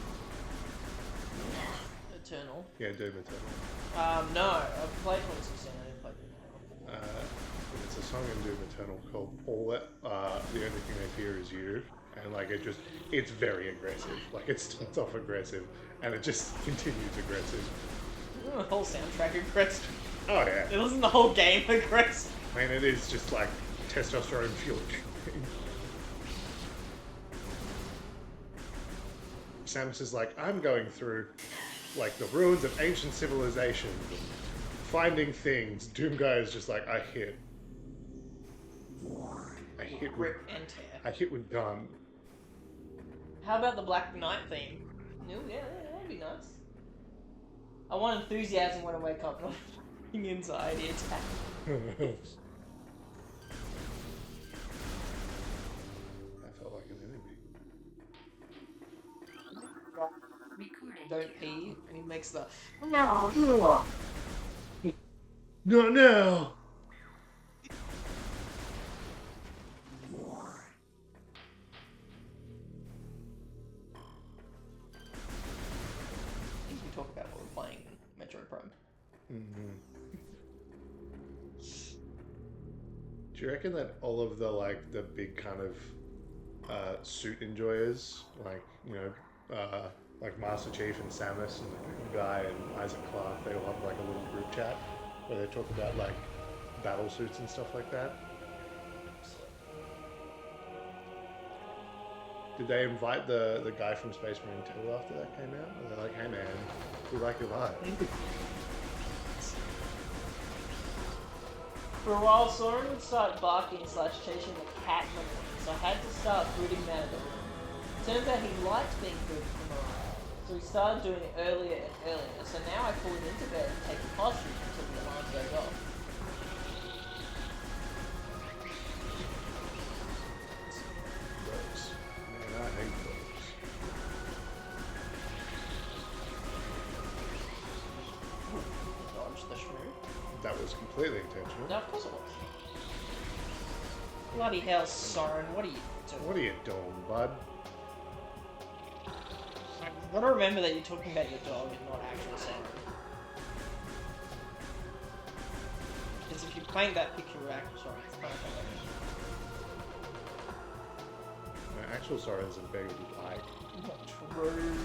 Eternal. Yeah, Doom Eternal. No, I've played 2016, I didn't play Eternal. It's a song in Doom Eternal called All That, the only thing I fear is you. And like it's very aggressive. Like it starts off aggressive and it just continues aggressive. Isn't the whole soundtrack aggressive? Oh yeah. It wasn't the whole game aggressive. I mean, it is just like testosterone fueled. Samus is like, I'm going through like the ruins of ancient civilizations and finding things. Doomguy is just like, I hit with, Rip and tear. I hit with gun. How about the Black Knight theme? No, yeah, that'd be nice. I want enthusiasm when I wake up, not anxiety attack. I felt like an enemy. Recording. Don't pee, and he makes the Not now! I think we talk about what we're playing Metroid Prime. Do you reckon that all of the like the big kind of suit enjoyers, like like Master Chief and Samus and the guy and Isaac Clarke, they all have like a little group chat where they talk about like battle suits and stuff like that? Did they invite the guy from Space Marine 2 after that came out? And they're like, hey man, we like your vibe. For a while, Soren would start barking / chasing the cat in the morning, so I had to start brooding that over. Turns out he liked being booted for morale, so he started doing it earlier and earlier, so now I pull him into bed and take a posture until the alarm goes off. Bugs. Man, I hate bugs. Dodge the shrew. That was completely intentional. No, of course it was. Bloody hell, Soren, what are you doing? What are you doing, bud? I gotta remember that you're talking about your dog and not actual Soren. Because if you paint that picture of actual Soren, it's kind of My actual Soren's in bed with like. not true.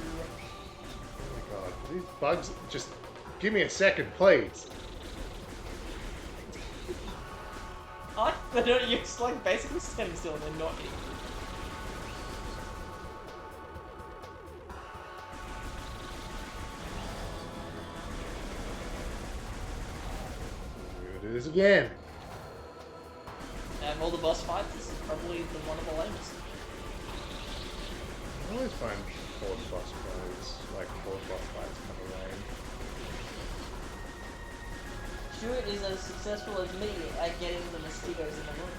Oh my god, these bugs just give me a second, please. You're just like basically standing still and they're not hitting you. We're gonna do this again. of all the boss fights, this is probably one of the lamest. I always find boss fights, like boss fights, kind of lame. Stuart is as successful as me at getting the mosquitoes in the room.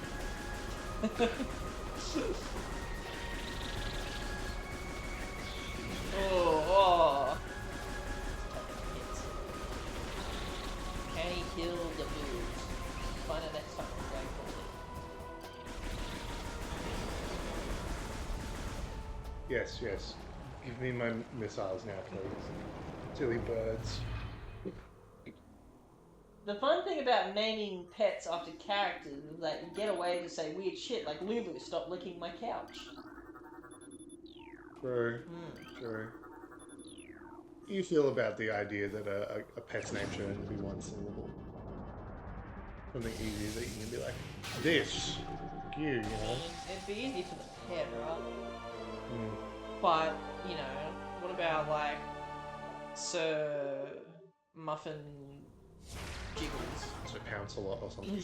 Oh. Can he kill the dude? Find out next time on Dragon Ball Z. Yes, yes. Give me my missiles now, please. Silly birds. The fun thing about naming pets after characters is that you get away to say weird shit like Lulu, stop licking my couch. True. True. You feel about the idea that a pet's name should only be one syllable? Something easy that you can be like, this, you know? It'd be easy for the pet, right? Mm. But, you know, what about like Sir Muffin Jiggles? So it counts a lot or something.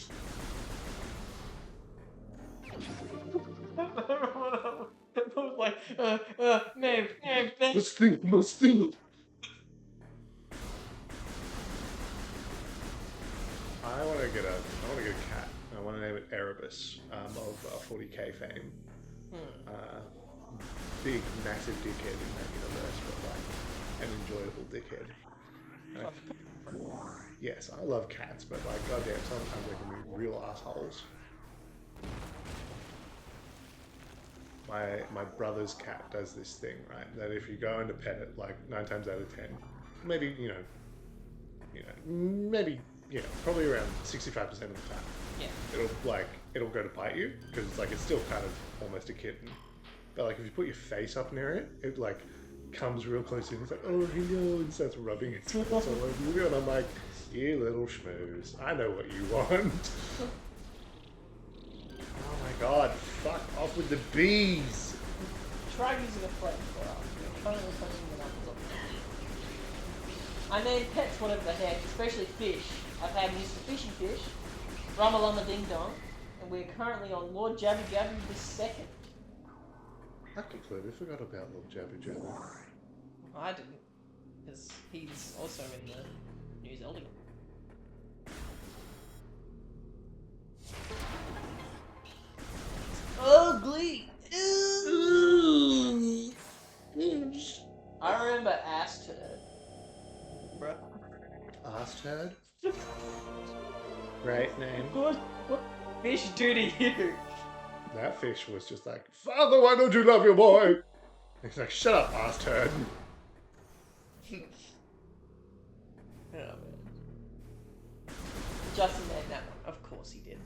Like, name. Must think. I want to get a cat. I want to name it Erebus, of 40k fame. Big, massive dickhead in that universe, but like an enjoyable dickhead. Yes, I love cats, but like, goddamn, sometimes they can be real assholes. My brother's cat does this thing, right? That if you go in to pet it, like 9 times out of 10, maybe probably around 65% of the time, it'll go to bite you because it's still kind of almost a kitten. But like if you put your face up near it, it like comes real close in. It's like, oh hello, and starts rubbing its face all over you, and I'm like, you little schmooze, I know what you want. Oh my god, fuck off with the bees! Try using a flamethrower. Currently punching the numbers up. I name pets whatever the heck, especially fish. I've had Mr. Fishy Fish, Ramalama Ding Dong, and we're currently on Lord Jabby Jabby II. I completely forgot about Little Jabby Jabby. I didn't, because he's also in the New Zelda. Ugly! I remember Ass Turd. Bruh. Ass Turd? Great name. What fish do to you? That fish was just like, Father, why don't you love your boy? He's like, shut up, Ass Turd. Oh, man. Justin named that one. Of course he did.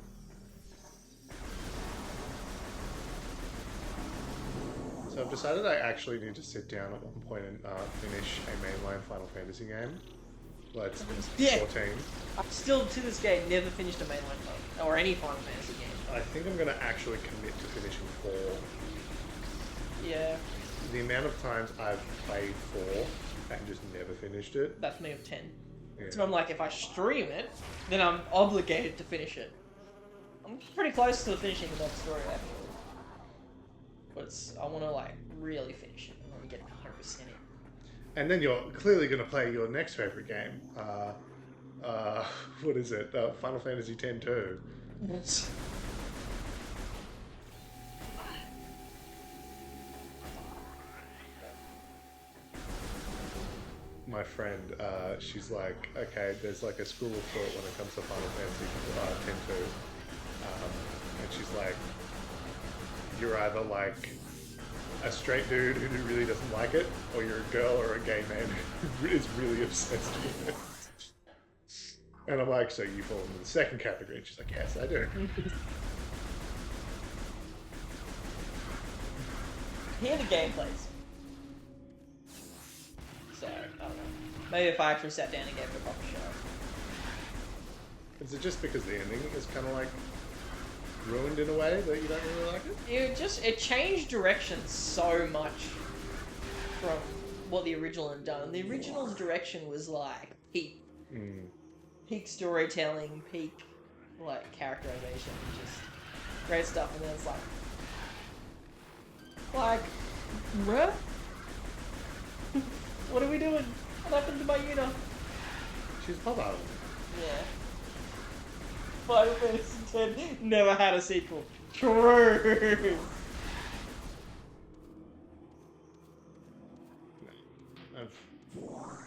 So I've decided I actually need to sit down at one point and finish a mainline Final Fantasy game. Like, it's Yeah. 14. I've still, to this day, never finished a mainline game. Or any Final Fantasy game. I think I'm going to actually commit to finishing 4. Yeah. The amount of times I've played 4 and just never finished it. That's me of 10. Yeah. So I'm like, if I stream it, then I'm obligated to finish it. I'm pretty close to finishing the next story, actually. But I want to, like, really finish it. I want to get 100% in. And then you're clearly going to play your next favorite game. What is it? Final Fantasy X-2. Yes. My friend, she's like, okay, there's like a school of thought when it comes to Final Fantasy X-2. And she's like, you're either like a straight dude who really doesn't like it, or you're a girl or a gay man who is really obsessed with it. And I'm like, so you fall into the second category? And she's like, yes, I do. Here the gameplays. So, I don't know. Maybe if I actually sat down and gave it a proper shot. Is it just because the ending is kind of like ruined in a way that you don't really like it? It changed direction so much from what the original had done. The original's direction was like peak storytelling, peak like characterization. Just Great stuff, and then it's like, bruh? What are we doing? What happened to my Yuna? She's pop out. Yeah. Final Fantasy X never had a sequel. True.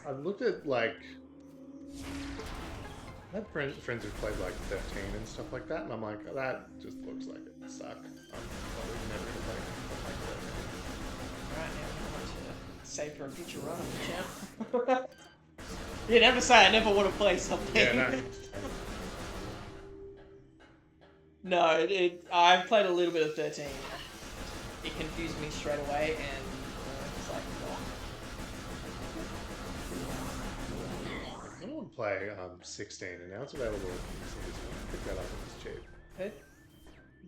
I've looked at like I have friends who've played like 13 and stuff like that, and I'm like, that just looks like it suck. I'm probably never gonna play something like that. Right now, I'm going to save for a future run on the channel. You never say I never want to play something. Yeah, no. No, I've played a little bit of 13. It confused me straight away, and it's like, I want to play 16, and now it's available on PC as well. Pick that up when it's cheap. hey?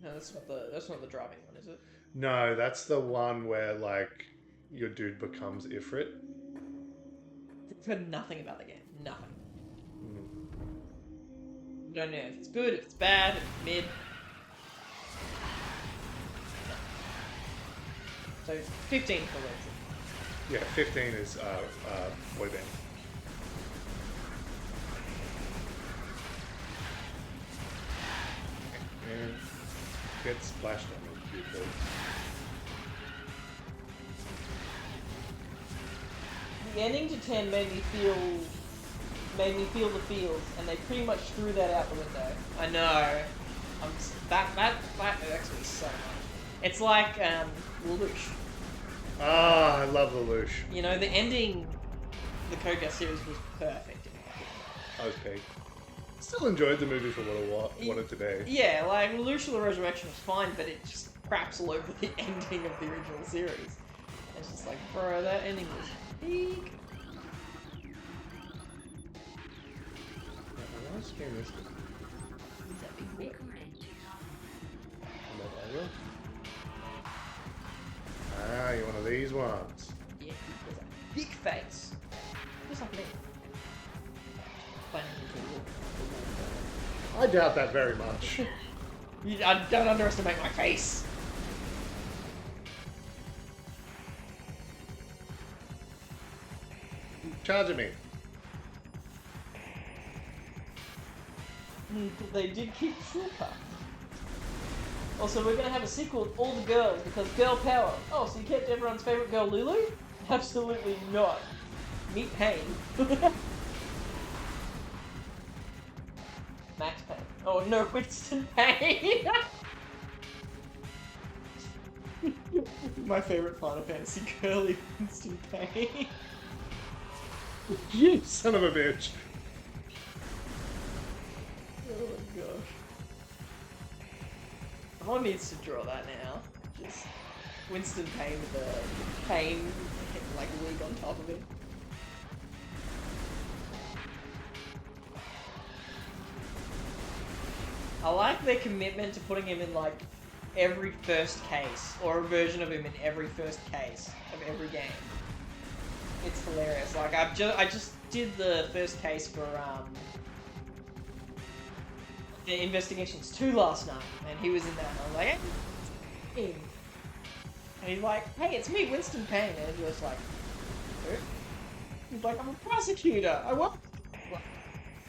No, that's not the driving one, is it? No, that's the one where like your dude becomes Ifrit. I've heard nothing about the game. Nothing. Mm. Don't know if it's good, if it's bad, if it's mid. So 15 for Lindsay. Yeah, 15 is boy band. And get splashed on with YouTube. The ending to 10 made me feel the feels, and they pretty much threw that out the window. I know. That irks me so much. It's like Lelouch. Ah, I love Lelouch. You know, the ending, the Code Geass series was perfect. I was peaked. Still enjoyed the movie for what it today. Yeah, like Lelouch of the Resurrection was fine, but it just craps all over the ending of the original series. It's just like, bro, that ending was peak. I was scared this. Ah, you're one of these ones. Yeah, with a big face. Just like me. Planning I doubt that very much. I don't underestimate my face. Charge at me. They did keep Trooper. Also, we're gonna have a sequel with all the girls because girl power. Oh, so you kept everyone's favorite girl, Lulu? Absolutely not. Meet Pain. Max Payne. Oh no, Winston Payne. My favorite Final Fantasy girly, Winston Payne. You son of a bitch. Oh my gosh. Someone needs to draw that now. Just Winston Payne with a Payne like wig on top of it. I like their commitment to putting him in like every first case, or a version of him in every first case of every game. It's hilarious. Like I just did the first case for the Investigations 2 last night, and he was in that, and I was like, hey. And he's like, hey, it's me, Winston Payne, and he was like, who? He's like, I'm a prosecutor. I what?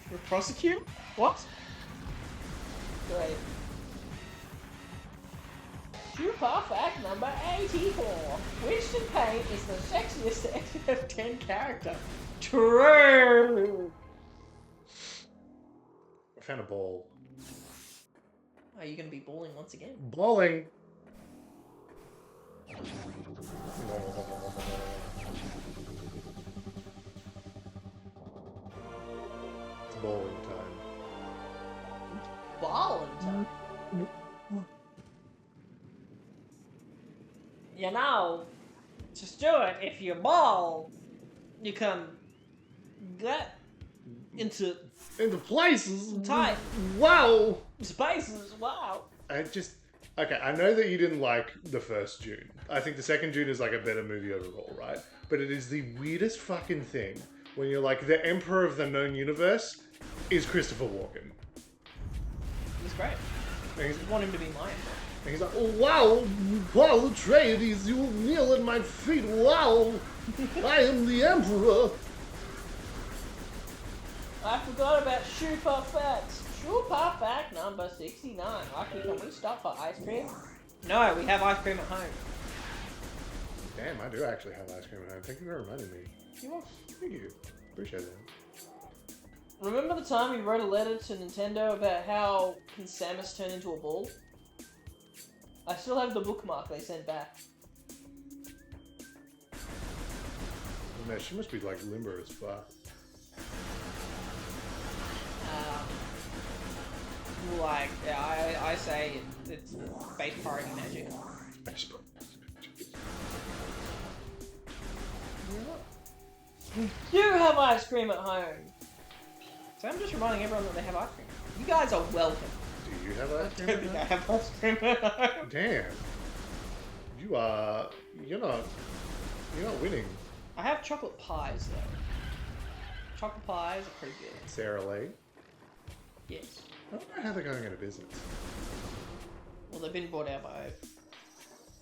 You're a prosecutor? What? Great. Trooper fact number 84. Winston Payne is the sexiest FF10 character. True! I found a ball. Are you going to be balling once again? Bowling. It's bowling time. Balling time? You know, to Stuart, if you ball, you can get into places. tight Wow. spaces. Wow. Okay, I know that you didn't like the first Dune. I think the second Dune is like a better movie overall, right? But it is the weirdest fucking thing when you're like, the Emperor of the known universe is Christopher Walken. It was great. And he's, I want him to be my emperor. and he's like, Oh, wow, Paul Atreides, you will kneel at my feet. Wow, I am the Emperor. I forgot about super facts. Super fact number 69. Lucky, can we stop for ice cream? No, we have ice cream at home. damn, I do actually have ice cream at home. Thank you for reminding me. You want? Thank you. Appreciate it. Remember the time you wrote a letter to Nintendo about how can Samus turn into a ball? I still have the bookmark they sent back. Man, she must be like limber as fuck. Like, yeah, I say it's base priority magic. We do have ice cream at home. So I'm just reminding everyone that they have ice cream. You guys are welcome. Do you have ice I cream? don't think I have ice cream at home. Damn. You are. You're not winning. I have chocolate pies though. Chocolate pies are pretty good. Sarah Lee. Yes. I don't know how they're going out of business. Well, they've been bought out by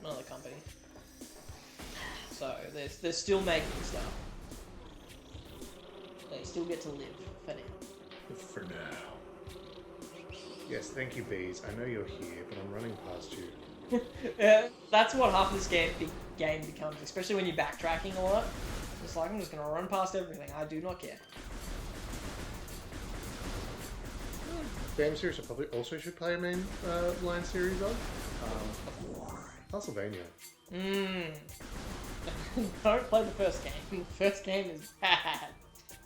another company. So they're still making stuff. They still get to live for now. For now. Yes, thank you, bees. I know you're here, but I'm running past you. That's what half of this game becomes, especially when you're backtracking a lot. It's like, I'm just gonna run past everything. I do not care. Game series I probably also should play a main line series of. Castlevania. Don't play the first game. The first game is bad.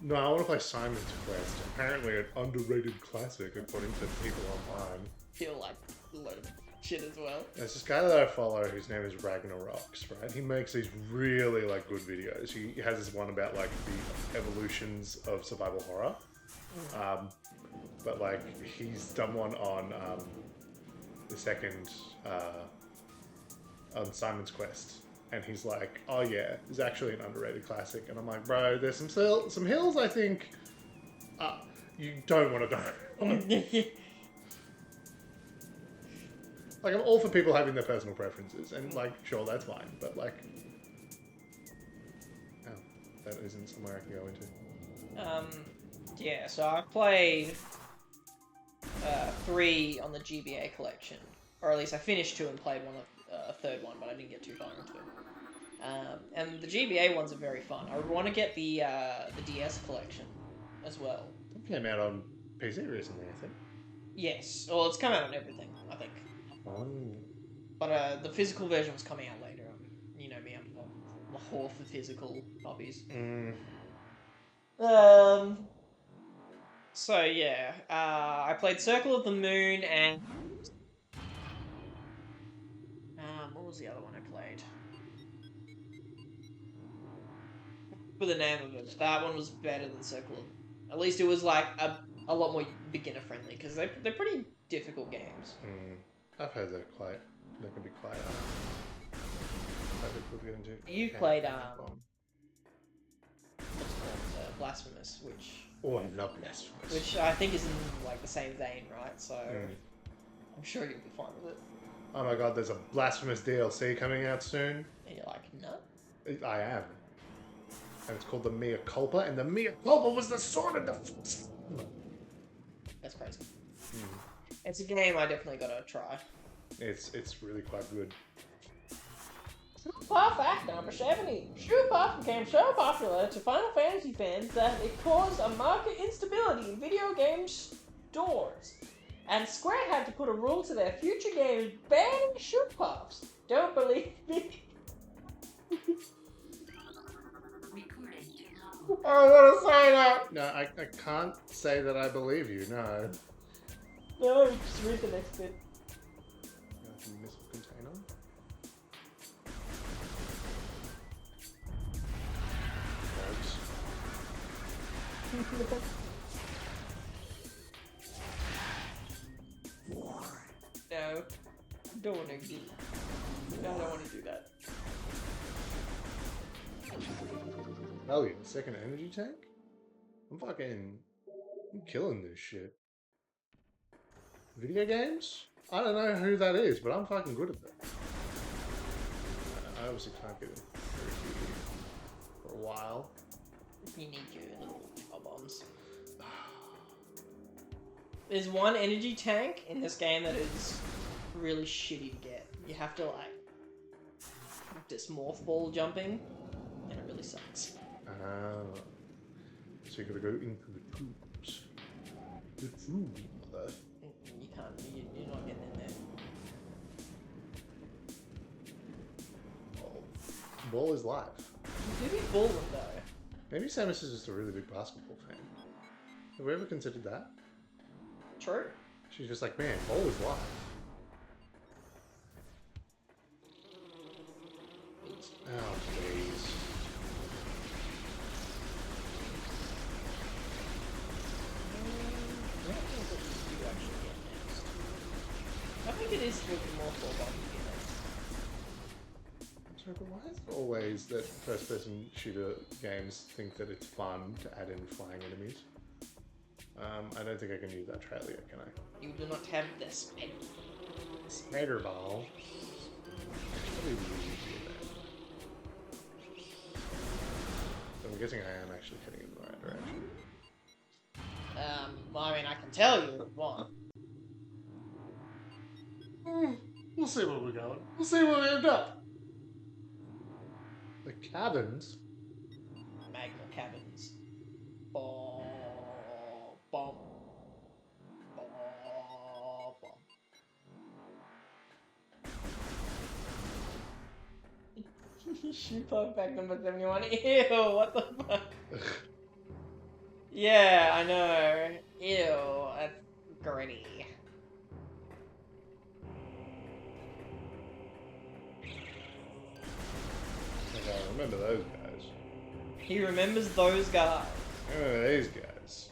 No, I want to play Simon's Quest. Apparently an underrated classic according to people online. Feel like a load of shit as well. There's this guy that I follow whose name is Ragnarox, right? He makes these really like good videos. He has this one about like the evolutions of survival horror. But like he's done one on the second on Simon's Quest. And he's like, oh yeah, it's actually an underrated classic. And I'm like, bro, there's some hills I think you don't want to die. Like, I'm all for people having their personal preferences, and like, sure, that's fine. But like, oh, that isn't somewhere I can go into. Yeah, so I played 3 on the GBA collection. Or at least I finished 2 and played a third one, but I didn't get too far into it. And the GBA ones are very fun. I want to get the DS collection as well. It came out on PC recently, I think. Yes, well, it's come out on everything, I think. Oh. But the physical version was coming out later. You know me, I'm a whore for physical copies. So yeah, I played Circle of the Moon and what was the other one I played? For the name of it, that one was better than Circle of. At least it was like a lot more beginner friendly because they're pretty difficult games. I've heard they can be quite difficult to get into. You played what's it called? Blasphemous, which. Oh, I love Blasphemous. Which I think is in like the same vein, right? So I'm sure you'll be fine with it. Oh my god, there's a Blasphemous DLC coming out soon. And you're like, no. I am. And it's called the Mea Culpa, and the Mea Culpa was the sword of the... That's crazy. It's a game I definitely gotta try. It's really quite good. Super fact number 70. Super became so popular to Final Fantasy fans that it caused a market instability in video game stores. And Square had to put a rule to their future games banning shoot puffs. Don't believe me? I want to say that. No, I can't say that I believe you, no. No, just read the next bit. Missile container. No, don't want to do. No, I don't want to do that. Oh yeah, second energy tank? I'm killing this shit. Video games? I don't know who that is, but I'm fucking good at that. I obviously can't get in through here for a while. You need your little bombs. There's one energy tank in this game that is really shitty to get. You have to like practice morph ball jumping, and it really sucks. So you gotta go into the tubes. The tube, mother. You can't. You're not getting in there. Ball is life. You do be balling though. Maybe Samus is just a really big basketball fan. Have we ever considered that? True. She's just like, man, ball is life. Oh, please. I think it is with more full body Sorry, but why is it always that first-person shooter games think that it's fun to add in flying enemies? I don't think I can use that trailer yet, can I? You do not have the spin. Spider ball. Probably really good at. So I'm guessing I am actually heading in the right direction. Well, I mean, I can tell you what. We'll see where we're going. We'll see where we end up. The cabins. Magma cabins. Bom, bom, bom, bom. Shoot pug pack number 71. Ew, what the fuck? Yeah, I know. Ew, that's gritty. Okay, I remember those guys. He remembers those guys. I remember these guys.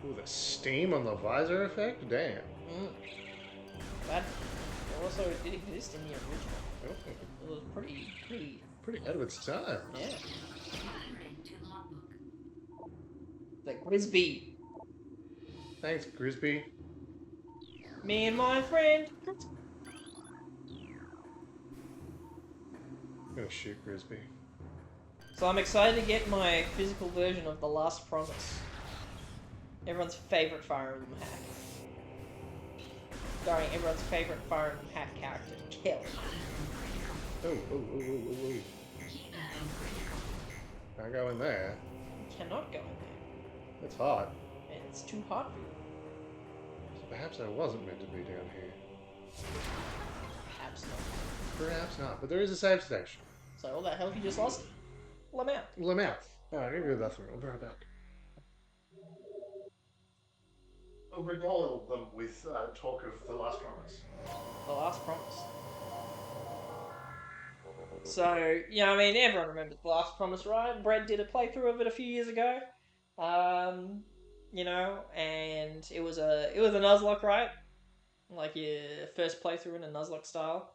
Ooh, the steam on the visor effect? Damn. That also did exist in the original. It was pretty. Pretty ahead of its time. Yeah. Recording to logbook. Like Grisby. Thanks, Grisby. Me and my friend. I'm gonna shoot Grisby. So I'm excited to get my physical version of The Last Promise. Everyone's favorite Fire Emblem hack. Starring everyone's favorite Fire Emblem hack character, Kill. Oh. Can't go in there. You cannot go in there. It's hot. And it's too hot for you. Perhaps I wasn't meant to be down here. Perhaps not. Perhaps not, but there is a save station. So all that health you just lost? Pull them out. Well, I'm out. Alright, I'm gonna go to the bathroom. I'll be right back. I'll regale them with talk of The Last Promise. The Last Promise. So, yeah, I mean, everyone remembers The Last Promise, right? Brett did a playthrough of it a few years ago. You know, and it was a Nuzlocke, right? Like your first playthrough in a Nuzlocke style.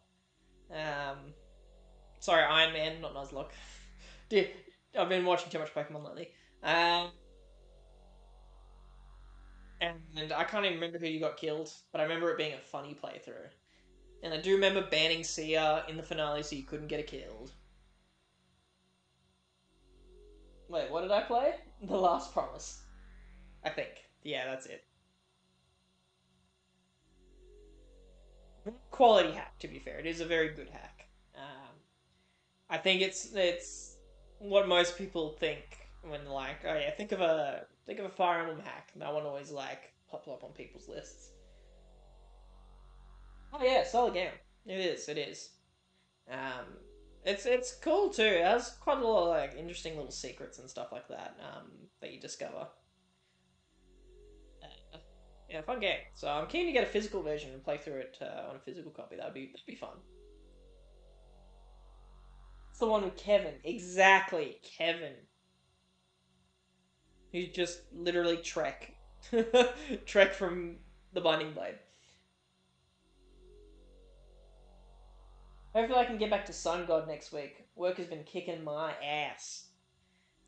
Sorry, Iron Man, not Nuzlocke. Dude, I've been watching too much Pokemon lately. And I can't even remember who you got killed, but I remember it being a funny playthrough. And I do remember banning Sia in the finale so you couldn't get her killed. Wait, what did I play? The Last Promise. I think. Yeah, that's it. Quality hack, to be fair. It is a very good hack. I think it's what most people think when they're like, oh yeah, think of a Fire Emblem hack. That one always like pops up on people's lists. Oh yeah, solid game. It is. It's cool too. It has quite a lot of like interesting little secrets and stuff like that that you discover. Yeah, fun game. So I'm keen to get a physical version and play through it on a physical copy. That'd be fun. It's the one with Kevin. Exactly, Kevin. He's just literally Trek. Trek from the Binding Blade. Hopefully I can get back to Sun God next week. Work has been kicking my ass.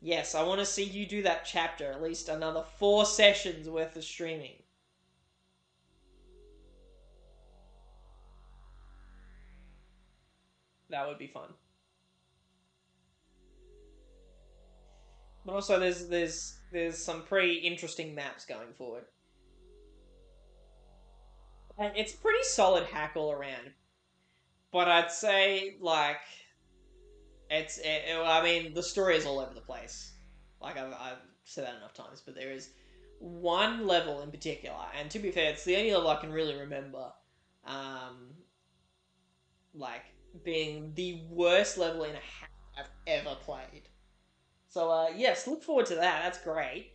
Yes, I want to see you do that chapter. At least another 4 sessions worth of streaming. That would be fun. But also, there's some pretty interesting maps going forward. And it's pretty solid hack all around. But I'd say like I mean, the story is all over the place. Like I've said that enough times, but there is one level in particular, and to be fair, it's the only level I can really remember. Um, like being the worst level in a hack I've ever played. So yes, look forward to that. That's great.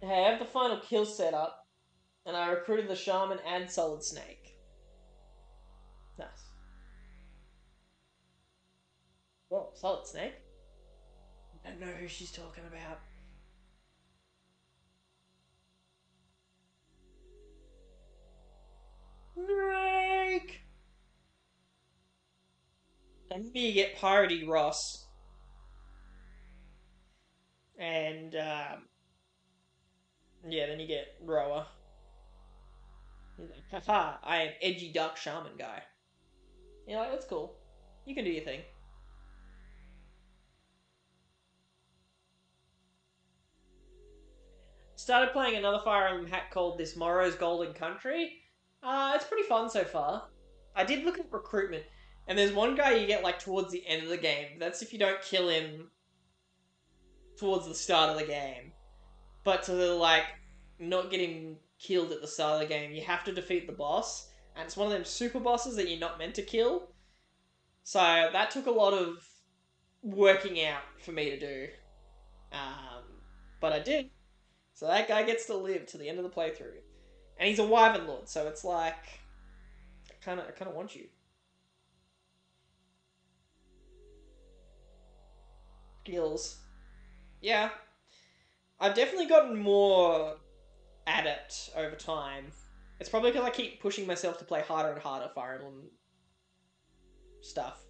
Hey, I have the final kill set up, and I recruited the shaman and Solid Snake. Nice. Whoa, Solid Snake? I don't know who she's talking about. Snake! And then you get Parody Ross. And, yeah, then you get Roa. He's like, haha, I am edgy dark shaman guy. You're like, that's cool. You can do your thing. Started playing another Fire Emblem hack called This Morrow's Golden Country. It's pretty fun so far. I did look at recruitment, and there's one guy you get like towards the end of the game. That's if you don't kill him towards the start of the game. But to like not get him killed at the start of the game, you have to defeat the boss, and it's one of them super bosses that you're not meant to kill. So that took a lot of working out for me to do, um, but I did. So that guy gets to live to the end of the playthrough, and he's a Wyvern Lord, so it's like I kind of want you. Skills, yeah, I've definitely gotten more adept over time. It's probably because I keep pushing myself to play harder and harder Fire Emblem stuff.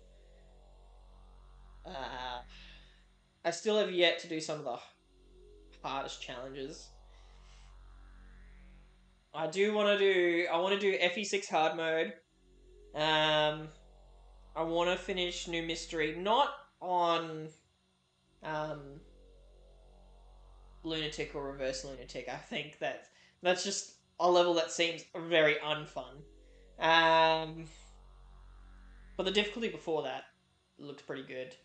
Uh, I still have yet to do some of the hardest challenges. I do want to do. I want to do FE6 hard mode. I want to finish New Mystery, not on um, Lunatic or Reverse Lunatic. I think that's just a level that seems very unfun. Um, but the difficulty before that looks pretty good.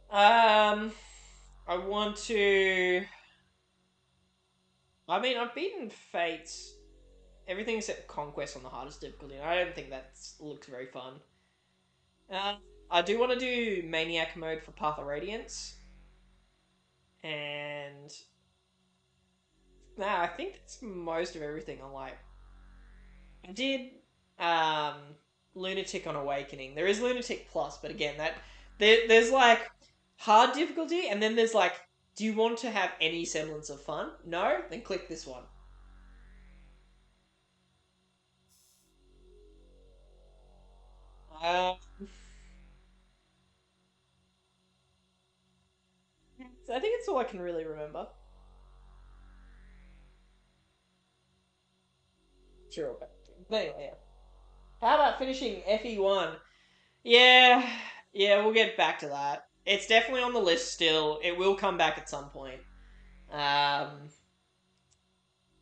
I want to. I mean, I've beaten Fates, everything except Conquest on the hardest difficulty, and I don't think that looks very fun. Uh, I do want to do Maniac mode for Path of Radiance, and I think that's most of everything on like. I did um, Lunatic on Awakening. There is Lunatic Plus, but again, there's like hard difficulty, and then there's like, do you want to have any semblance of fun? No, then click this one. Uh, so I think it's all I can really remember. Sure, but anyway, yeah. How about finishing FE1? Yeah, yeah, we'll get back to that. It's definitely on the list still. It will come back at some point. Um,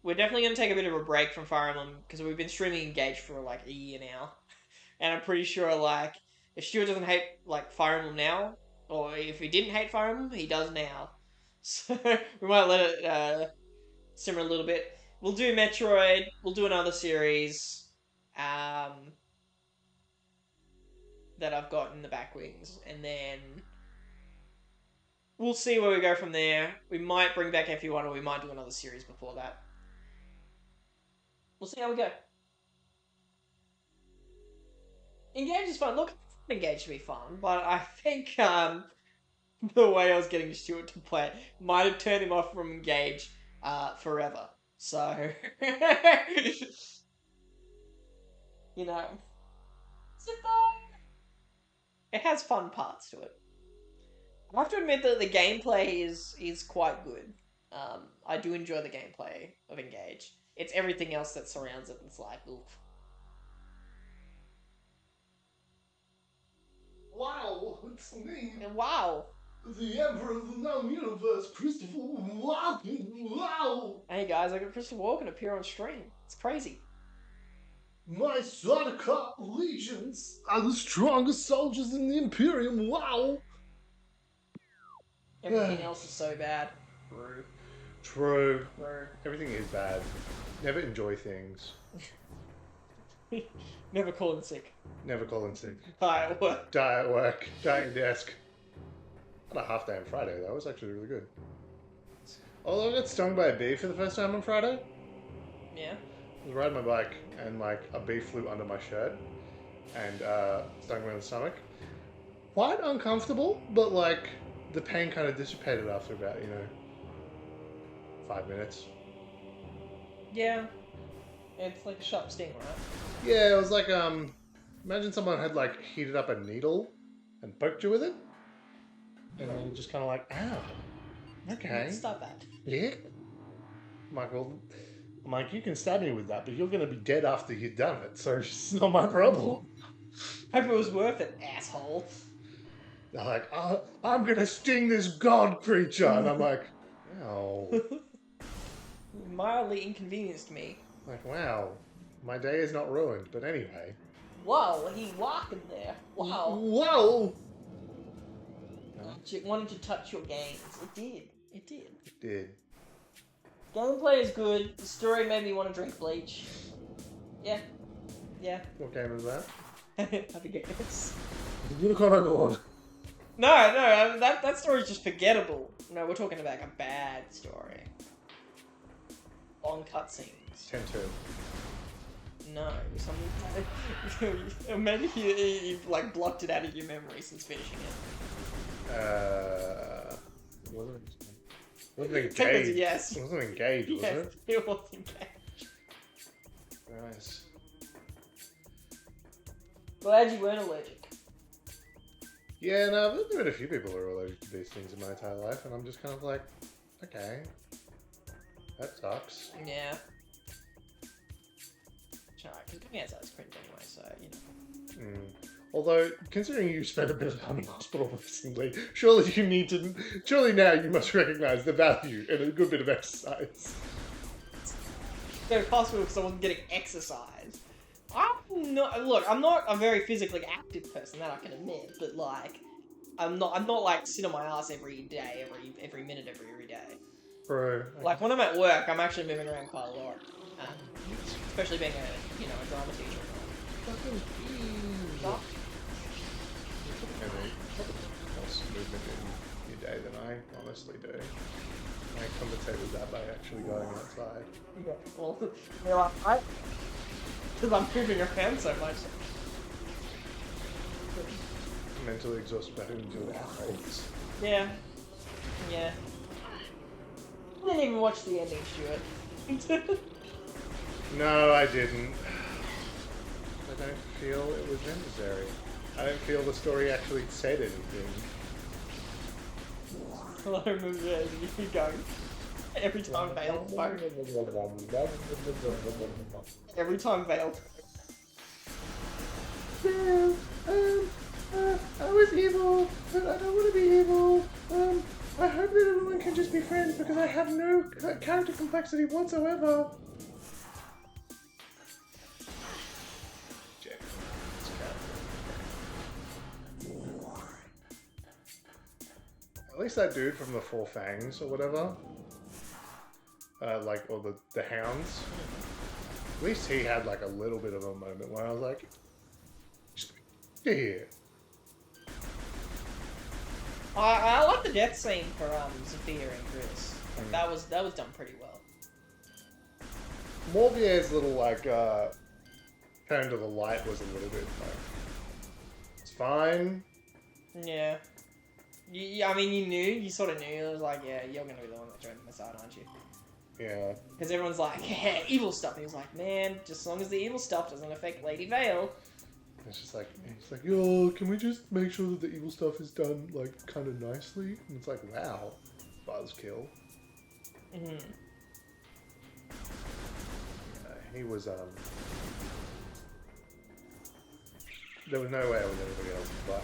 we're definitely going to take a bit of a break from Fire Emblem because we've been streaming Engage for like a year now, and I'm pretty sure like if Stuart doesn't hate like Fire Emblem now, or if he didn't hate Fire Emblem, he does now. So we might let it simmer a little bit. We'll do Metroid. We'll do another series um, that I've got in the back wings, and then we'll see where we go from there. We might bring back FE1, or we might do another series before that. We'll see how we go. Engage is fun. Look, Engage to be fun, but I think the way I was getting Stuart to play it might have turned him off from Engage forever. So, you know, it's fun. It has fun parts to it. I have to admit that the gameplay is quite good. I do enjoy the gameplay of Engage. It's everything else that surrounds it that's like, oof. it's me, Wow. the Emperor of the known universe, Christopher Walken. Wow! Hey guys, I got Christopher Walken appear on stream. It's crazy. My Sardaukar legions are the strongest soldiers in the Imperium. Wow! Everything else is so bad. True. True. Everything is bad. Never enjoy things. Never call in sick. Never call in sick. Hi, at work. Die at work. Die at your desk. Had a half day on Friday. That was actually really good. Although I got stung by a bee for the first time on Friday. Yeah. I was riding my bike and like a bee flew under my shirt and stung me in the stomach. Quite uncomfortable, but like the pain kind of dissipated after about 5 minutes. Yeah. It's like a sharp sting, right? Yeah, it was like imagine someone had like heated up a needle and poked you with it, and then you're just kind of like, ow, okay, Stop that. yeah. Michael, I'm like, you can stab me with that, but you're gonna be dead after you've done it, so it's not my problem. Hope it was worth it, asshole. They're like, oh, I'm gonna sting this god creature, and I'm like, no. Mildly inconvenienced me. Like, wow, my day is not ruined, but anyway. Whoa, he walking there. Wow. Whoa! It wanted to touch your games. It did. It did. It did. Gameplay is good. The story made me want to drink bleach. Yeah. Yeah. What game is that? Have a guess. Unicorn Overlord. No, that story's just forgettable. No, we're talking about a bad story. Long cutscenes. 10-2. No, something. Maybe you like blocked it out of your memory since finishing it. Wasn't engaged. Technically, yes. It wasn't engaged, was Yes, it? it was engaged. Nice. Glad you weren't allergic. Yeah, no, there's been a few people who are allergic to these things in my entire life, and I'm just kind of like, okay, that sucks. Yeah. Alright, because cooking outside is cringe anyway, so, you know. Although, considering you spent a bit of time in hospital recently, surely now you must recognise the value in a good bit of exercise. Go to hospital because I wasn't getting exercise. I'm not a very physically active person, that I can admit, but like, I'm not like sit on my ass every day, every minute, every day. Bro. Like when I'm at work, I'm actually moving around quite a lot, especially being a drama teacher. Fucking Stop. Less movement in your day than I honestly do. I compensate with that by actually going outside. Yeah, well, you're like, because I'm moving around so much. Mentally exhausted by having to do hours. Yeah. Yeah. I didn't even watch the ending, Stuart. No, I didn't. I don't feel it was necessary. I don't feel the story actually said anything. Well, I remember you going every time Vale spoke. Every time Vale. I was evil, but I don't want to be evil. I hope that everyone can just be friends because I have no character complexity whatsoever. At least that dude from the Four Fangs or whatever, or the Hounds, at least he had like a little bit of a moment where I was like, get here. I like the death scene for Zafir and Chris. Like, that was done pretty well. Morvier's little like turn to the light was a little bit like, it's fine. Yeah. I mean, you sort of knew. It was like, yeah, you're gonna be the one that joined my side, aren't you? Yeah. Because everyone's like, yeah, evil stuff. And he was like, man, just as long as the evil stuff doesn't affect Lady Vale. It's just like, yo, can we just make sure that the evil stuff is done like kind of nicely? And it's like, wow, buzzkill. Mm-hmm. He was there was no way I was anybody else's butt.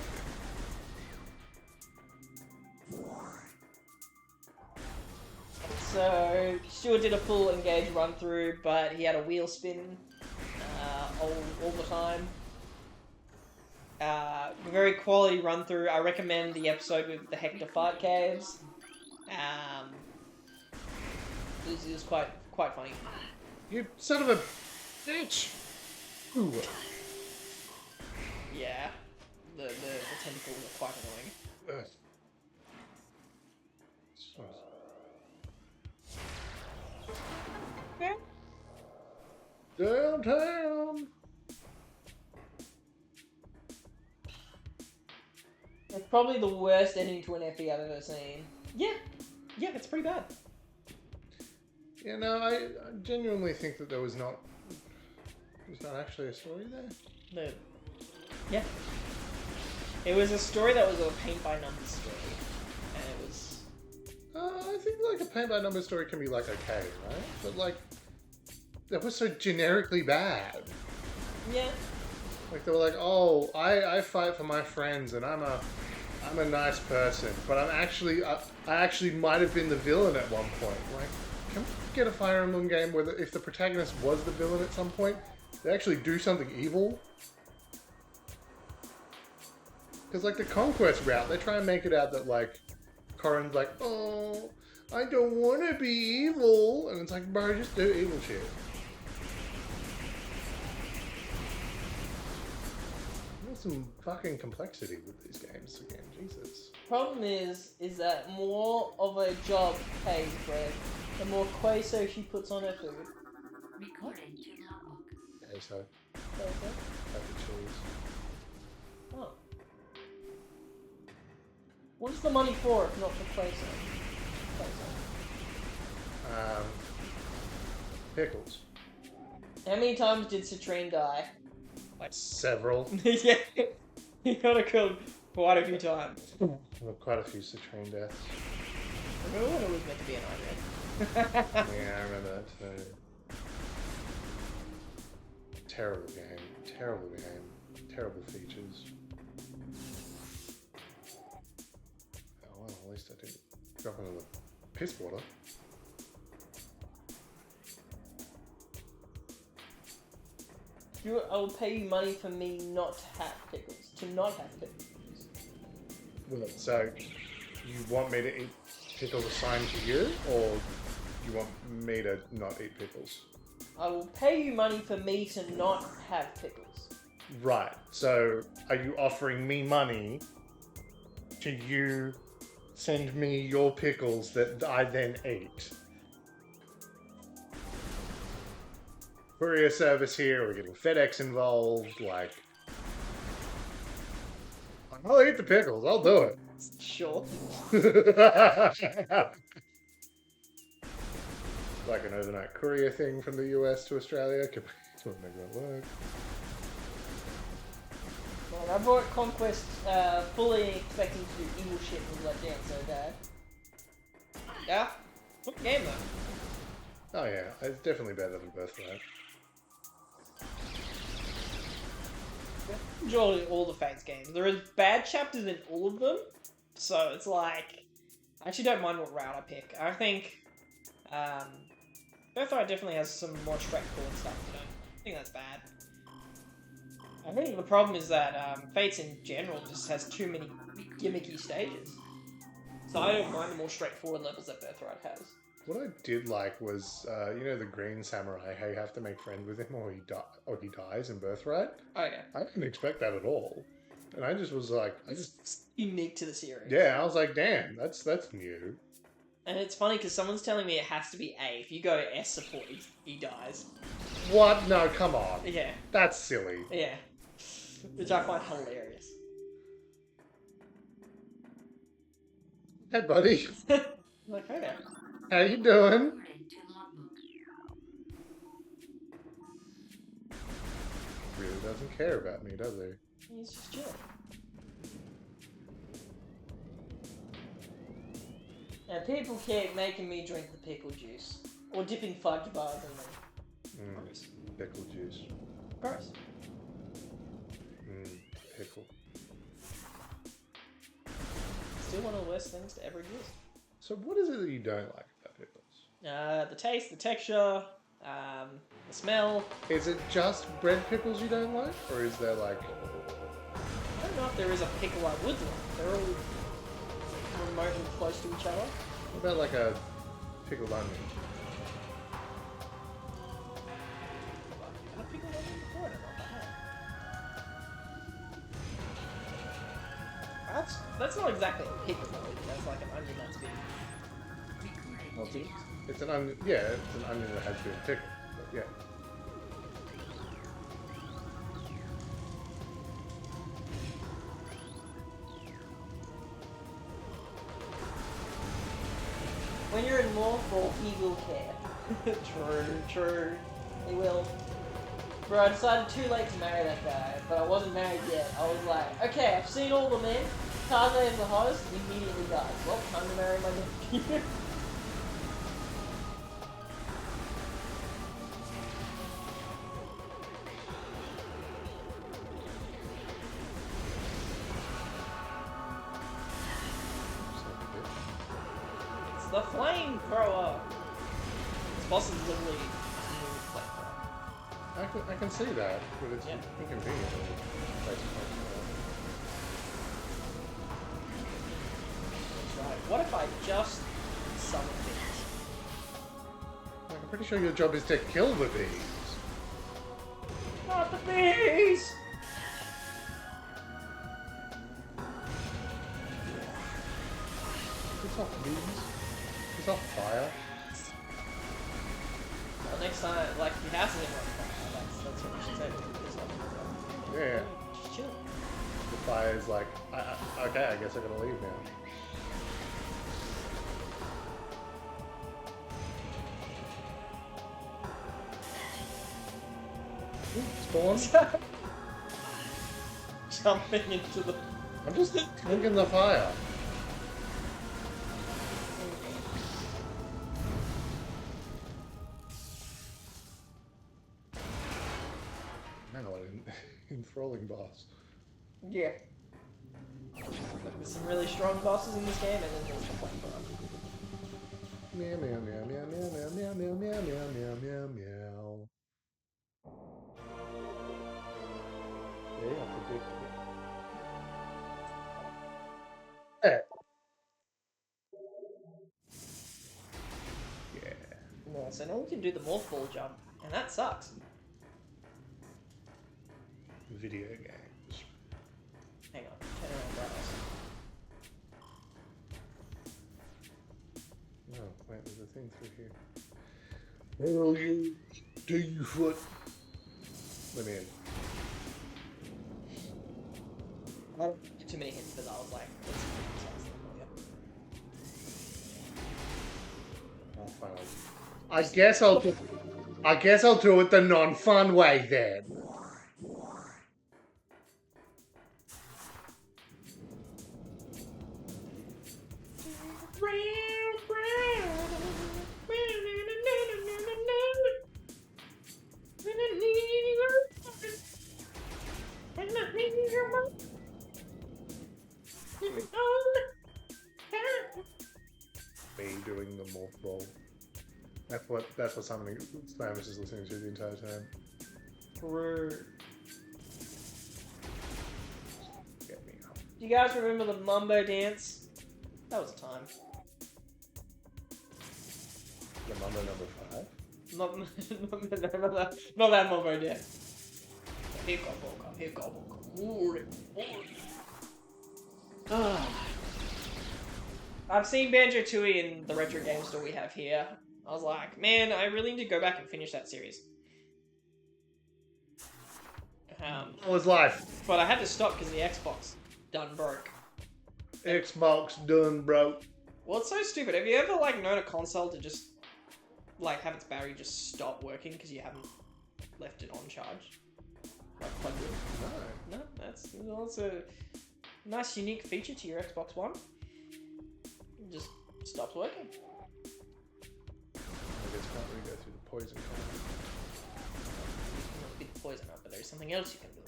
So Stuart did a full engage run through, but he had a wheel spin all the time. Very quality run through. I recommend the episode with the Hector Fart Caves. It was quite funny. You son of a bitch! Ooh. Yeah, the tentacles are quite annoying. Ugh. Downtown! It's probably the worst ending to an FE I've ever seen. Yeah, it's pretty bad. You know, I genuinely think that there was not actually a story there. Yeah. It was a story that was a paint-by-numbers story. And it was... I think like a paint-by-numbers story can be like okay, right? But like, that was so generically bad. Yeah. Like they were like, oh, I fight for my friends and I'm a nice person, but I actually might have been the villain at one point. Like, can we get a Fire Emblem game where if the protagonist was the villain at some point, they actually do something evil? Because like the conquest route, they try and make it out that like Corrin's like, oh, I don't want to be evil, and it's like, bro, just do evil shit. There's some fucking complexity with these games again, Jesus. Problem is that more of a job pays bread, the more queso she puts on her food. Recording to logbook. Queso. Queso? Packet cheese. Oh. What's the money for if not for queso? Pickles. How many times did Citrine die? Like several. Yeah, he got a killed quite a few times. Well, quite a few Citrine deaths. Remember when it was meant to be an onion? Yeah, I remember that too. Terrible game. Terrible game. Terrible features. Oh well, at least I didn't drop into the piss water. I will pay you money for me not to have pickles. To not have pickles. Well, so, you want me to eat pickles assigned to you, or you want me to not eat pickles? I will pay you money for me to not have pickles. Right, so are you offering me money to you send me your pickles that I then eat? Courier service here, we're getting FedEx involved, like... I'll eat the pickles, I'll do it. Sure. Like an overnight courier thing from the US to Australia, can we make that work? Well, I bought Conquest fully expecting to do evil shit and was let down so bad. Yeah? What game though? Oh yeah, it's definitely better than Birthright. Enjoy all the Fates games. There is bad chapters in all of them, so it's like... I actually don't mind what route I pick. I think... Birthright definitely has some more straightforward stuff, but I don't think that's bad. I think the problem is that Fates in general just has too many gimmicky stages. So I don't mind the more straightforward levels that Birthright has. What I did like was, you know, the green samurai, how you have to make friends with him or he dies in Birthright? Oh yeah. I didn't expect that at all. And I just was like... It's unique to the series. Yeah, I was like, damn, that's new. And it's funny because someone's telling me it has to be A. If you go S support, he dies. What? No, come on. Yeah. That's silly. Yeah. Which I find hilarious. Hey, buddy. Like, hey there. How you doing? Recording to logbook. Really doesn't care about me, does he? He's just chilling. And people keep making me drink the pickle juice. Or dipping fudge bars in them. Gross. Pickle juice. Gross. Pickle. Still one of the worst things to ever exist. So what is it that you don't like about pickles? The taste, the texture, the smell. Is it just bread pickles you don't like, or is there like? I don't know if there is a pickle I would like. They're all remotely close to each other. What about like a pickled onion? Have I had a pickled onion before? I don't know if I have. That's not exactly a pickle though. That's like an onion that's been melted. It's an onion. Yeah, it's an onion that has been pickled. But yeah. When you're in Mournfall, he will care. True. He will. Bro, I decided too late to marry that guy, but I wasn't married yet. I was like, okay, I've seen all the men. Tarzan is the host, immediately dies. Well, time to marry my nephew. It's the flamethrower. This boss is literally a smooth flamethrower. I can see that, but it's Yeah. inconvenient. That's right. What if I just summon things? I'm pretty sure your job is to kill the bees. Not the bees! It's off bees. It's off fire. Well, next time, like, your house isn't on fire. That's what you should say to people. Yeah. Just chill. The fire is like, okay, I guess I gotta leave now. Ooh, spawn. Jumping into the... I'm just thinking the fire. Man, what an enthralling boss. Yeah. There's some really strong bosses in this game, and then there's the flamethrower. Meow meow meow meow meow meow meow meow meow meow meow meow. Yeah, I predict it. Yeah. Yeah, so now we can do the morph ball jump, and that sucks. Video games. Hang on, turn around, browse. No, wait, there's a thing through here. Well, you 2 foot. Let me in. I don't get too many hints because I was like, let's see what Oh, fine. I guess I'll do it the non-fun way then. Me doing the morph roll. That's what somebody Spanish is listening to the entire time. True. Get me up. Do you guys remember the Mumbo dance? That was a time. The Mumbo number 5? Not that Mumbo dance. Here go. I've seen Banjo-Tooie in the retro game store we have here. I was like, man, I really need to go back and finish that series. What was life? But I had to stop because the Xbox done broke. Xbox done broke. Well, it's so stupid. Have you ever like known a console to just like have its battery just stop working because you haven't left it on charge? Like plugged in? No, that's a nice unique feature to your Xbox One. It just stops working. I guess can't really go through the poison Not be the poison up, but there's something else you can do.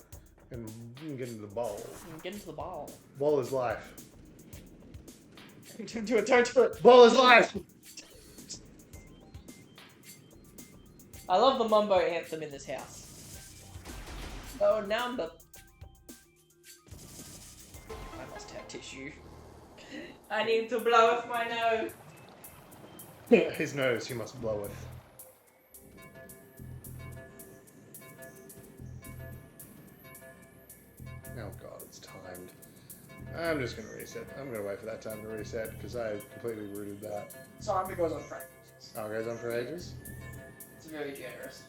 and you can get into the ball. You can get into the ball. Ball is life. Don't do it, don't do it. Ball is life. I love the Mumbo anthem in this house. Oh, number. I must have tissue. I need to blow with my nose. His nose, he must blow with. Oh god, it's timed. I'm just gonna reset. I'm gonna wait for that time to reset because I completely rooted that. Sorry, it goes on for ages. Oh, it goes on for ages? It's very generous.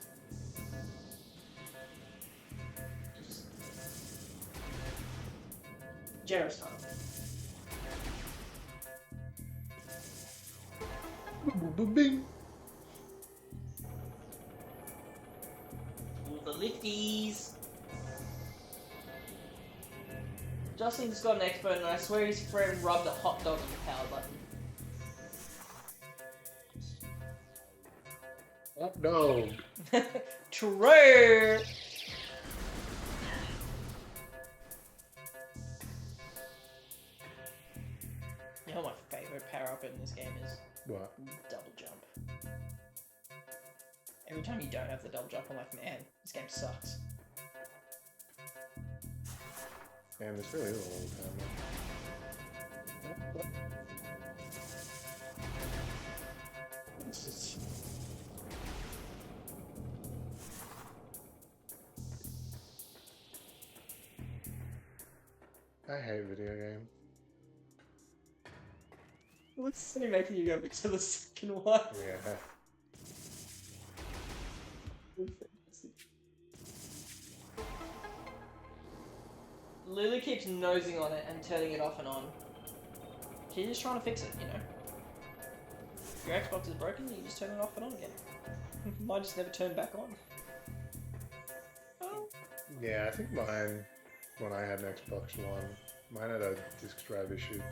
Generous time. Bing. Ooh, the lifties. Justin just got an expert, and I swear his friend rubbed a hot dog on the power button. Oh, no. True. You know what my favorite power up in this game is? What? Double jump. Every time you don't have the double jump, I'm like, man, this game sucks. Man, this really is a long time. I hate video games. What's so making you go back to the second one? Yeah. Lily keeps nosing on it and turning it off and on. She's just trying to fix it, you know. If your Xbox is broken, you just turn it off and on again. Mine just never turned back on. Oh. Yeah, I think mine, when I had an Xbox One, mine had a disk drive issue.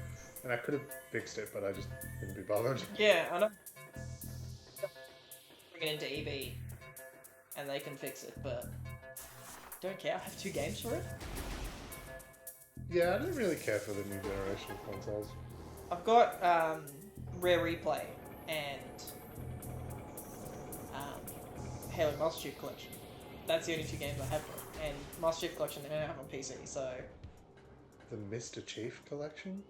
And I could have fixed it, but I just couldn't be bothered. Yeah, I know. Bring it into EB, and they can fix it, but don't care. I have 2 games for it. Yeah, I don't really care for the new generation of consoles. I've got Rare Replay and Halo Master Chief Collection. That's the only 2 games I have for it. And Master Chief Collection they don't have on PC, so... The Mr. Chief collection?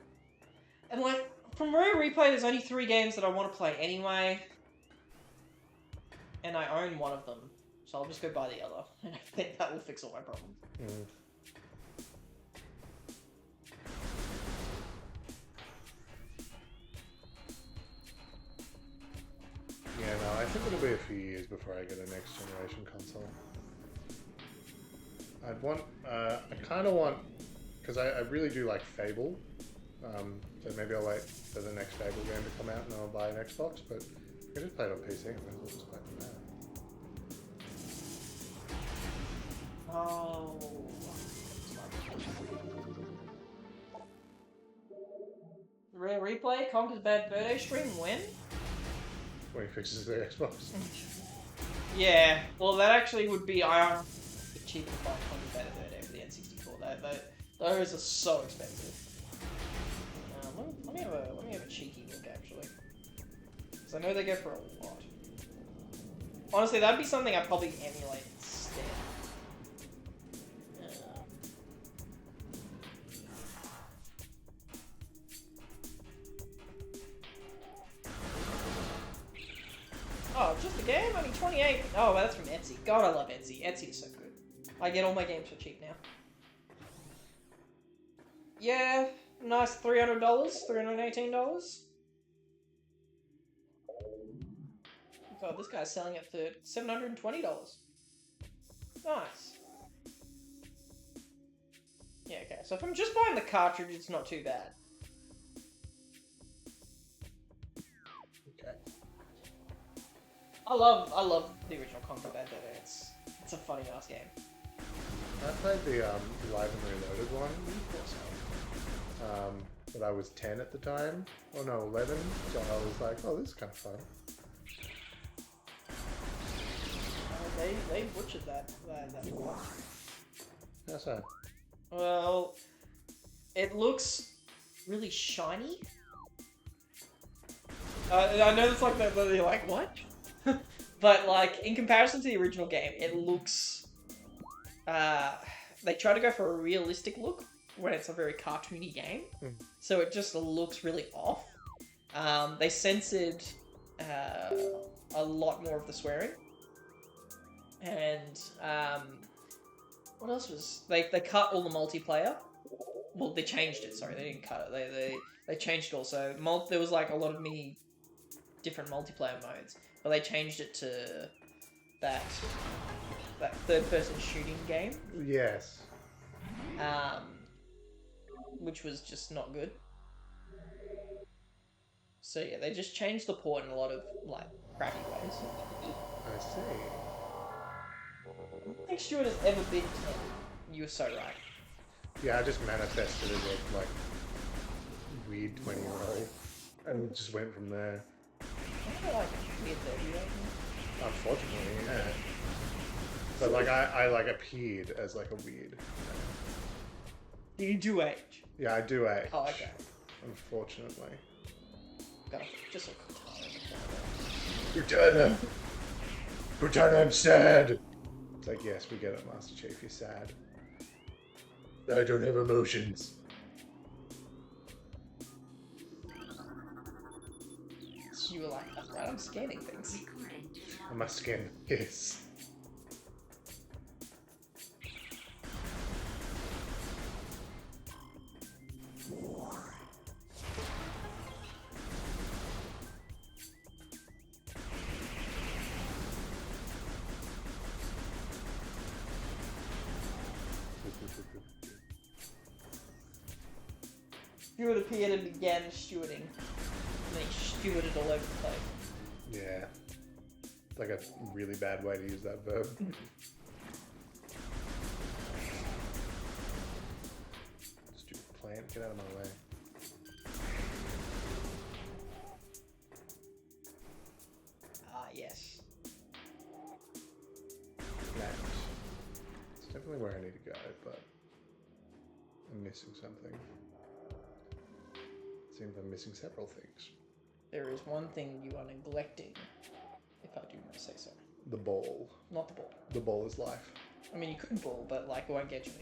And like, from Rare Replay there's only 3 games that I want to play anyway. And I own one of them. So I'll just go buy the other. And I think that will fix all my problems. Mm. Yeah, no, I think it'll be a few years before I get a next generation console. I'd want, I kind of want, because I really do like Fable, so maybe I'll wait for the next Fable game to come out and I'll buy an Xbox, but I can just play it on PC, I might as well just play it from there. Oh. Rare Replay, Conker's Bad Fur Day stream, when? When he fixes the Xbox. Yeah, well that actually would be cheaper to buy Conker's Bad Fur Day for the N64. Those are so expensive. Let me have a cheeky look actually, because I know they go for a lot. Honestly, that'd be something I'd probably emulate instead. Oh, just a game? Only 28. Oh, that's from Etsy. God, I love Etsy. Etsy is so good. I get all my games for cheap now. Yeah, nice $300, $318. God, this guy's selling it for $720. Nice. Yeah, okay. So if I'm just buying the cartridge, it's not too bad. Okay. I love the original Conker Bad Fur Day. It's a funny ass game. I played the Live and Reloaded one, but I was 10 at the time. Oh no, 11. So I was like, oh, this is kind of fun. They butchered that one. How so? Well, it looks really shiny. I know it's like that, but you're like, what? But like in comparison to the original game, it looks. They try to go for a realistic look when it's a very cartoony game, so it just looks really off. They censored a lot more of the swearing, and what else was they cut all the multiplayer. Well, they changed it. Sorry, they didn't cut it. They changed it also. There was like a lot of many different multiplayer modes, but they changed it to that third-person shooting game. Yes. Which was just not good. So yeah, they just changed the port in a lot of like crappy ways. I see. I don't think Stuart has ever been 10. You were so right. Yeah, I just manifested it as like weird 20-year-old, and it just went from there. I don't like weird 30-year-old. Unfortunately, yeah. But like I like appeared as like a weird. You do age. Yeah, I do age. Oh, okay. Unfortunately. God, just look tired. Pretend Pretend I'm sad. It's like, yes, we get it, Master Chief, you're sad. I don't have emotions. So you were like, oh, right, I'm scanning things. On my skin, yes. Stuart appeared and began stewarding. And then he stewarded all over the place. Yeah. It's like a really bad way to use that verb. Stupid plant, get out of my way. Ah, yes. Left. It's definitely where I need to go, but I'm missing something. It seems I'm missing several things. There is one thing you are neglecting, if I do want to say so. The ball. Not the ball. The ball is life. I mean, you could ball, but like, it won't get you.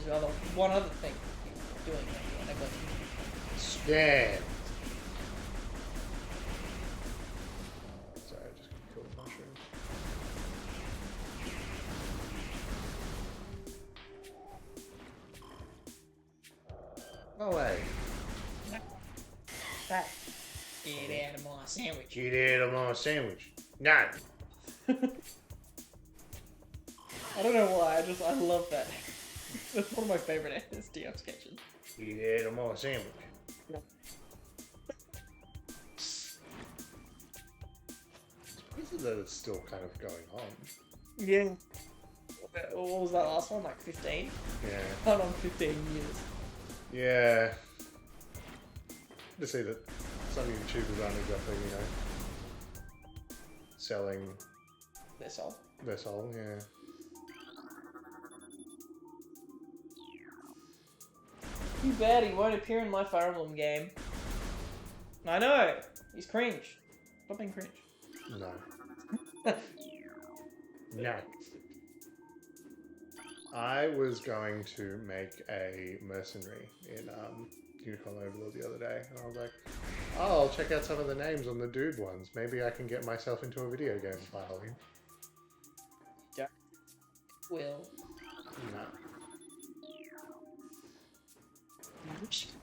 There's one other thing you're doing that you are neglecting. Stand. Sorry, I just killed mushrooms. Oh, hey. That. Get out of my sandwich. Get out of my sandwich. No. I don't know why, I love that. That's one of my favorite SDF sketches. Get out of my sandwich. Suppose that it's still kind of going on. Yeah. What was that last one? Like 15? Yeah. Hold on, 15 years. Yeah. To see that some YouTubers aren't exactly, you know, selling Their soul. their soul, yeah. Too bad he won't appear in my Fire Emblem game. I know! He's cringe. Stop being cringe. No. No. I was going to make a mercenary in Unicorn Overlord the other day, and I was like, oh, I'll check out some of the names on the dude ones. Maybe I can get myself into a video game finally. Yeah. Will. No.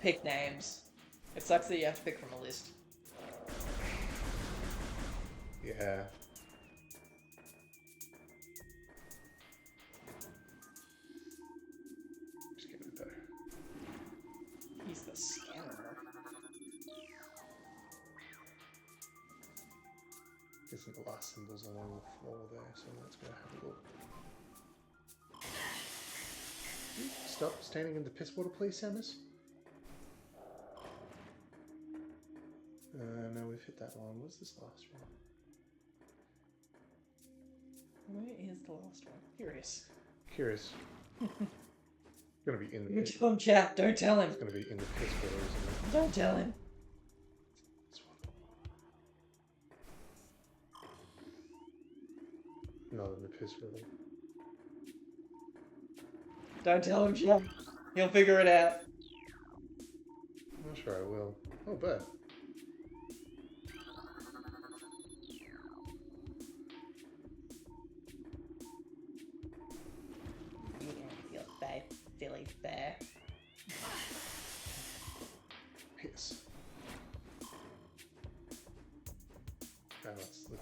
Pick names. It sucks that you have to pick from a list. Yeah. Just get it better. He's the scammer. Isn't the last symbols along the floor there, so let's go have a look. Stop standing in the piss water, please, Samus. No, we've hit that one. What's this last one? Where is the last one? Curious. Curious. Gonna be in the You piss. tell him, chat. Don't tell him. It's gonna be in the piss water, isn't it? Don't tell him. This one. the piss riddle. Don't tell him, Sean. He'll figure it out. I'm not sure I will. Oh, but You feel bad, silly bear. piss. Oh, that's the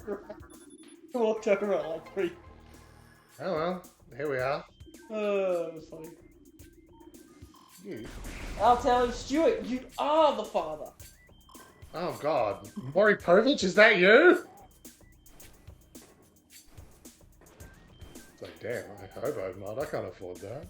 term. Walked over at like 3. Oh well, here we are. Oh, that was funny. You. I'll tell you, Stuart, you are the father. Oh god. Maury Povich, is that you? It's like, damn, I hope I'm not. I can't afford that.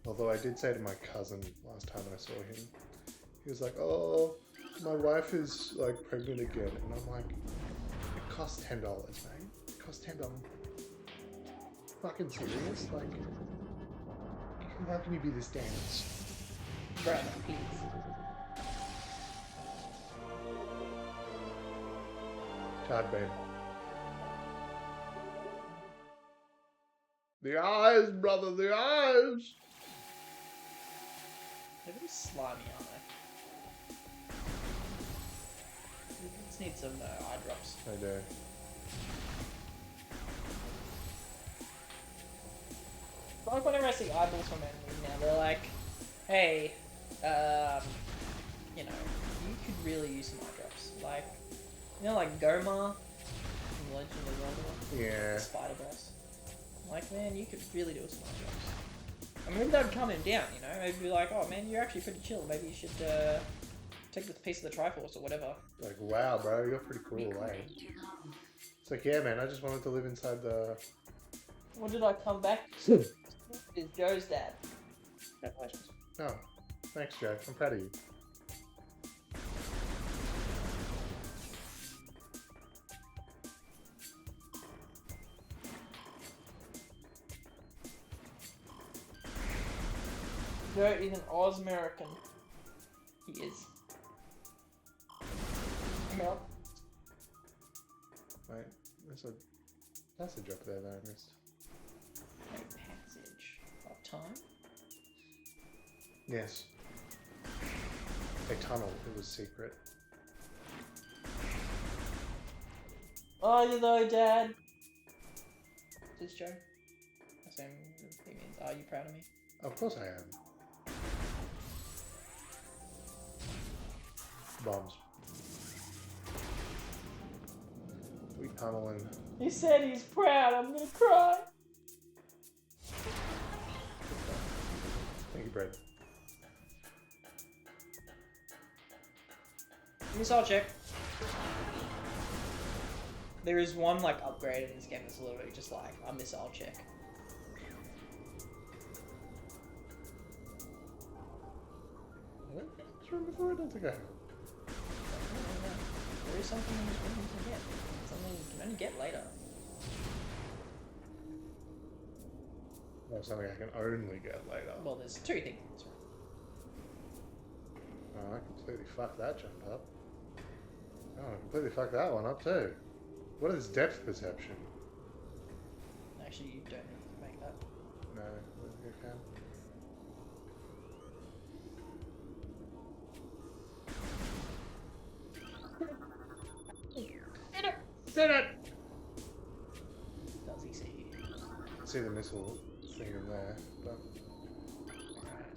Although I did say to my cousin last time I saw him, he was like, oh, my wife is like pregnant again. And I'm like, it costs $10, mate. It costs $10. Fucking serious? Like, how can you be this damaged? Brother, please. God, babe. The eyes, brother, the eyes! They're very slimy, aren't they? We just need some eye drops. I do. Like whenever I see eyeballs from enemies now, they're like, hey, you know, you could really use some eye drops. Like, you know, like Gomar from Legend of Zelda? Yeah. The spider boss. Like, man, you could really do with some eye drops. And maybe that would calm him down, you know? Maybe be like, oh man, you're actually pretty chill. Maybe you should take this piece of the Triforce or whatever. Like, wow, bro, you're pretty cool, eh? Recording to logbook. It's like, yeah, man, I just wanted to live inside the... What did I come back to? Is Joe's dad. Congratulations. Oh, thanks, Joe. I'm proud of you. Joe is an Oz-American. He is. Milk. Wait, that's a drop there that I missed. A passage of time. Yes. A tunnel. It was secret. Are you though, Dad? Says Joe. I assume he means, are you proud of me? Of course I am. Bombs. We tunneling. He said he's proud. I'm gonna cry. Thank you, Brad. Missile check. There is one like upgrade in this game that's literally just like a missile check. What? What's wrong before? I don't think I have. There is something in this game you can get. Something you can only get later. Or something I can only get later. Well, there's 2 things in this one. Oh, I completely fucked that jump up. Oh, I completely fucked that one up too. What is depth perception? Actually, you don't need to make that. No, you can. Did it! Does he see you? See the missile thing in there, but Alright.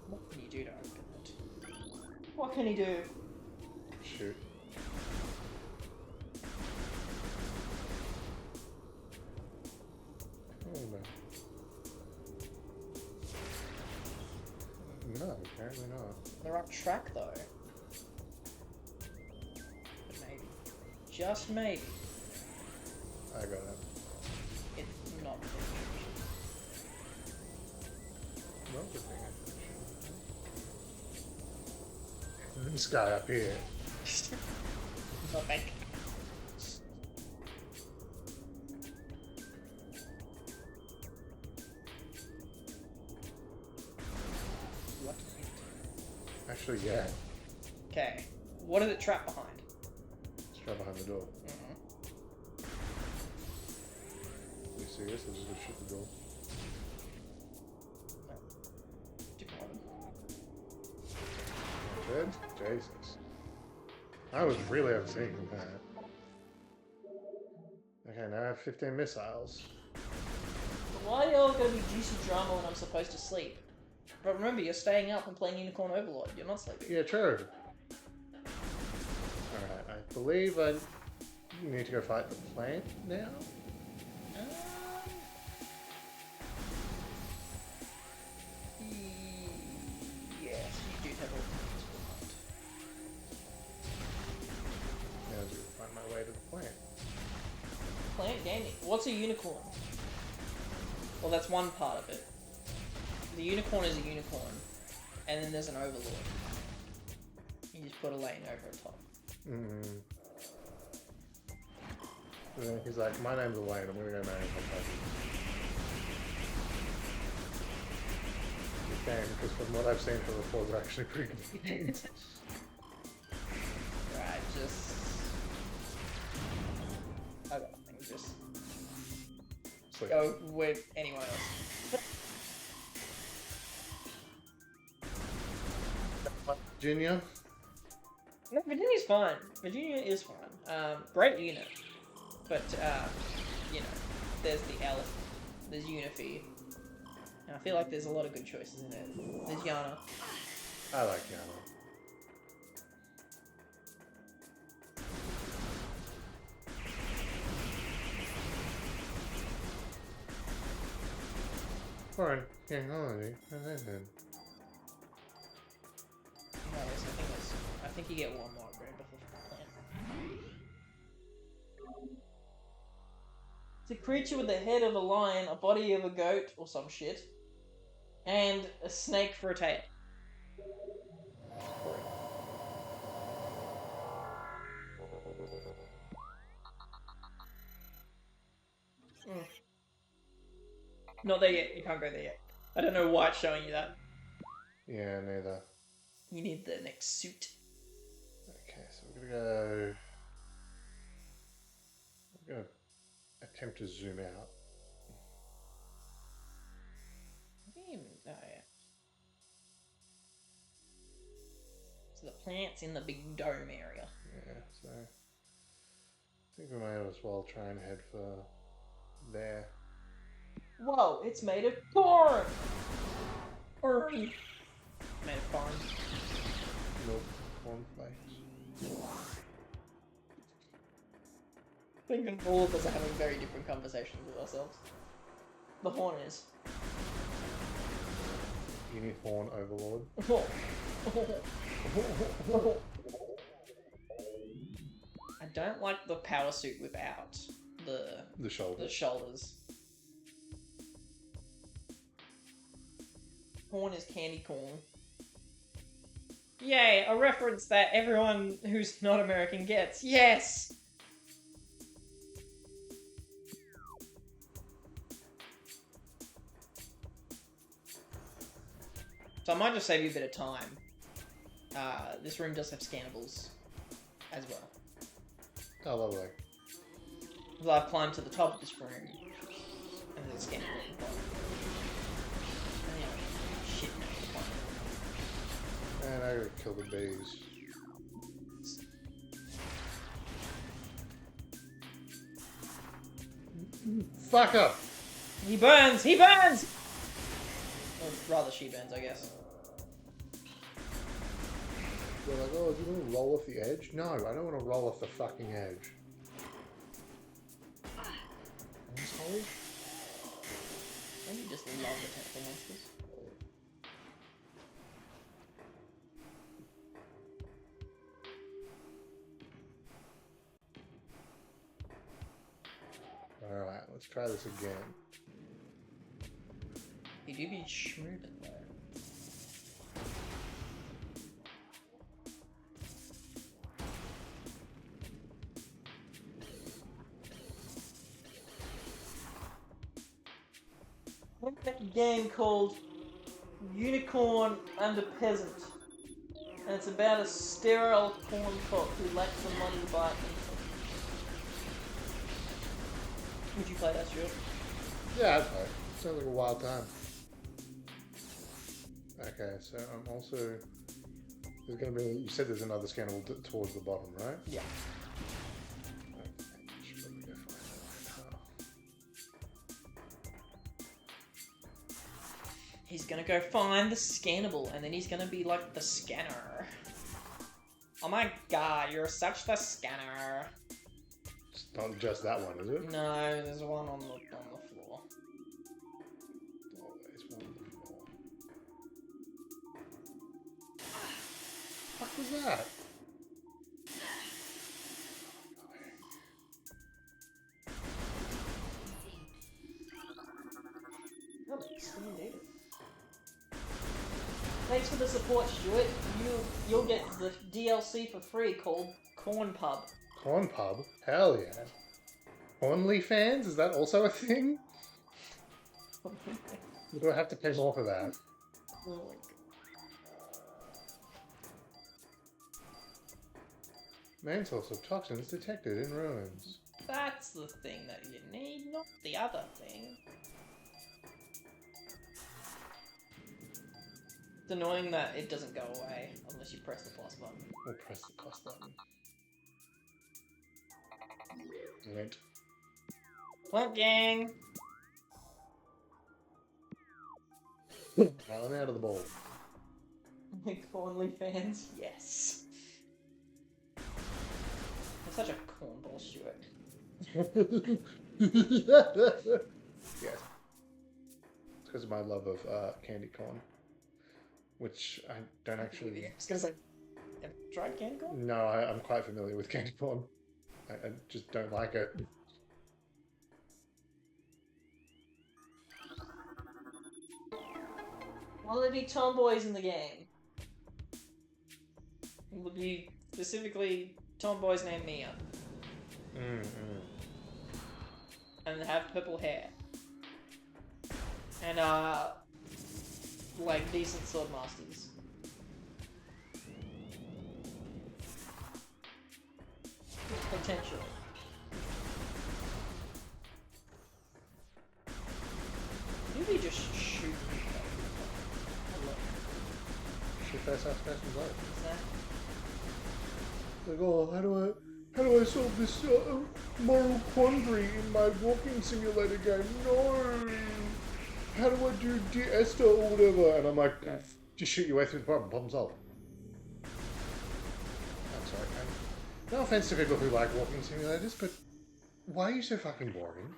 What can you do to open it? What can he do? shoot. Oh no. No, apparently not. They're up track though. But maybe. Just maybe. I got it. It's not the Not the thing I This guy up here. Not fake. Actually, yeah. Okay. What is it trapped behind? It's right behind the door. Mm-hmm. Are you serious? I'm just gonna shut the door. Different one. Good? Jesus. I was really overthinking that. Okay, now I have 15 missiles. Why are y'all gonna be juicy drama when I'm supposed to sleep? But remember, you're staying up and playing Unicorn Overlord. You're not sleeping. Yeah, true. Alright, I believe I need to go fight the plant now? Um, yes, you do have all the Now I have to find my way to the plant. Plant gaming. What's a unicorn? Well, that's one part of it. The unicorn is a unicorn, and then there's an overlord. You just put a lane over the top. Mm. And then he's like, my name's Elaine, I'm gonna go marry somebody. You can, because from what I've seen, her reports are actually pretty good. Right, just... I got nothing, just Sleep. go with anyone else. Virginia? No, Virginia's fine. Virginia is fine. Great unit. But, you know, there's the Elf, there's Unify. And I feel like there's a lot of good choices in it. There's Yana. I like Yana. Alright, hang on. No, I think you get one more upgrade before the plant. It's a creature with the head of a lion, a body of a goat, or some shit, and a snake for a tail. Not there yet. You can't go there yet. I don't know why it's showing you that. Yeah, neither. You need the next suit. Okay, so we're gonna go... I'm gonna attempt to zoom out. Oh, yeah. So the plant's in the big dome area. Yeah, so... I think we might as well try and head for there. Whoa, it's made of corn! Made of corn. Milk cornflakes. I think all of us are having very different conversations with ourselves. The horn is. Unicorn Overlord. I don't like the power suit without The shoulder. the shoulders. Horn is candy corn. Yay, a reference that everyone who's not American gets. Yes! So I might just save you a bit of time. This room does have scannables as well. Oh, lovely. Well, I've climbed to the top of this room, and there's a scannable at the bottom. And, yeah, shit, no, the bottom. And I gotta kill the bees. Fucker! He burns! He burns! Or rather, she burns, I guess. They're like, oh, do you want to roll off the edge? No, I don't want to roll off the fucking edge. Asshole? Don't you just love the tentacle monsters? Alright, let's try this again. You do be schmoovin' though. What's that game called Unicorn and a Peasant? And it's about a sterile corn cock who lacks the money to buy it. Would you play that, Stuart? Yeah, I'd play. Sounds like a wild time. Okay, so I'm also... There's gonna be... You said there's another scannable towards the bottom, right? Yeah. Okay, should probably go find that right now. He's gonna go find the scannable, and then he's gonna be like the scanner. Oh my god, you're such the scanner. It's not just that one, is it? No, there's one on the floor. Always one on the floor. What was that? Oh, still dated. Thanks for the support, Stuart. You'll get the DLC for free called Corn Pub. Corn Pub? Hell yeah. OnlyFans? Is that also a thing? Or do I have to pay more for that? Oh my god. Main source of toxins detected in ruins. That's the thing that you need, not the other thing. It's annoying that it doesn't go away unless you press the plus button. We'll press the cost button. Lint. Plunk gang! Alan out of the bowl. Like OnlyFans? Yes. You're such a cornball, Stuart. Yes. It's because of my love of candy corn. Which I don't actually... I was gonna say, have you tried candy corn? No, I'm quite familiar with candy corn. I just don't like it. Will there be tomboys in the game? It would be specifically tomboys named Mia. And have purple hair. And like decent sword masters. Potential. Maybe just shoot me. Shoot first, ask questions later. Is that? Like, oh, how do I solve this moral quandary in my walking simulator game? No! How do I do Dear Esther or whatever? And I'm like, just shoot your way through the problem solved. I'm sorry, no offense to people who like walking simulators, but why are you so fucking boring?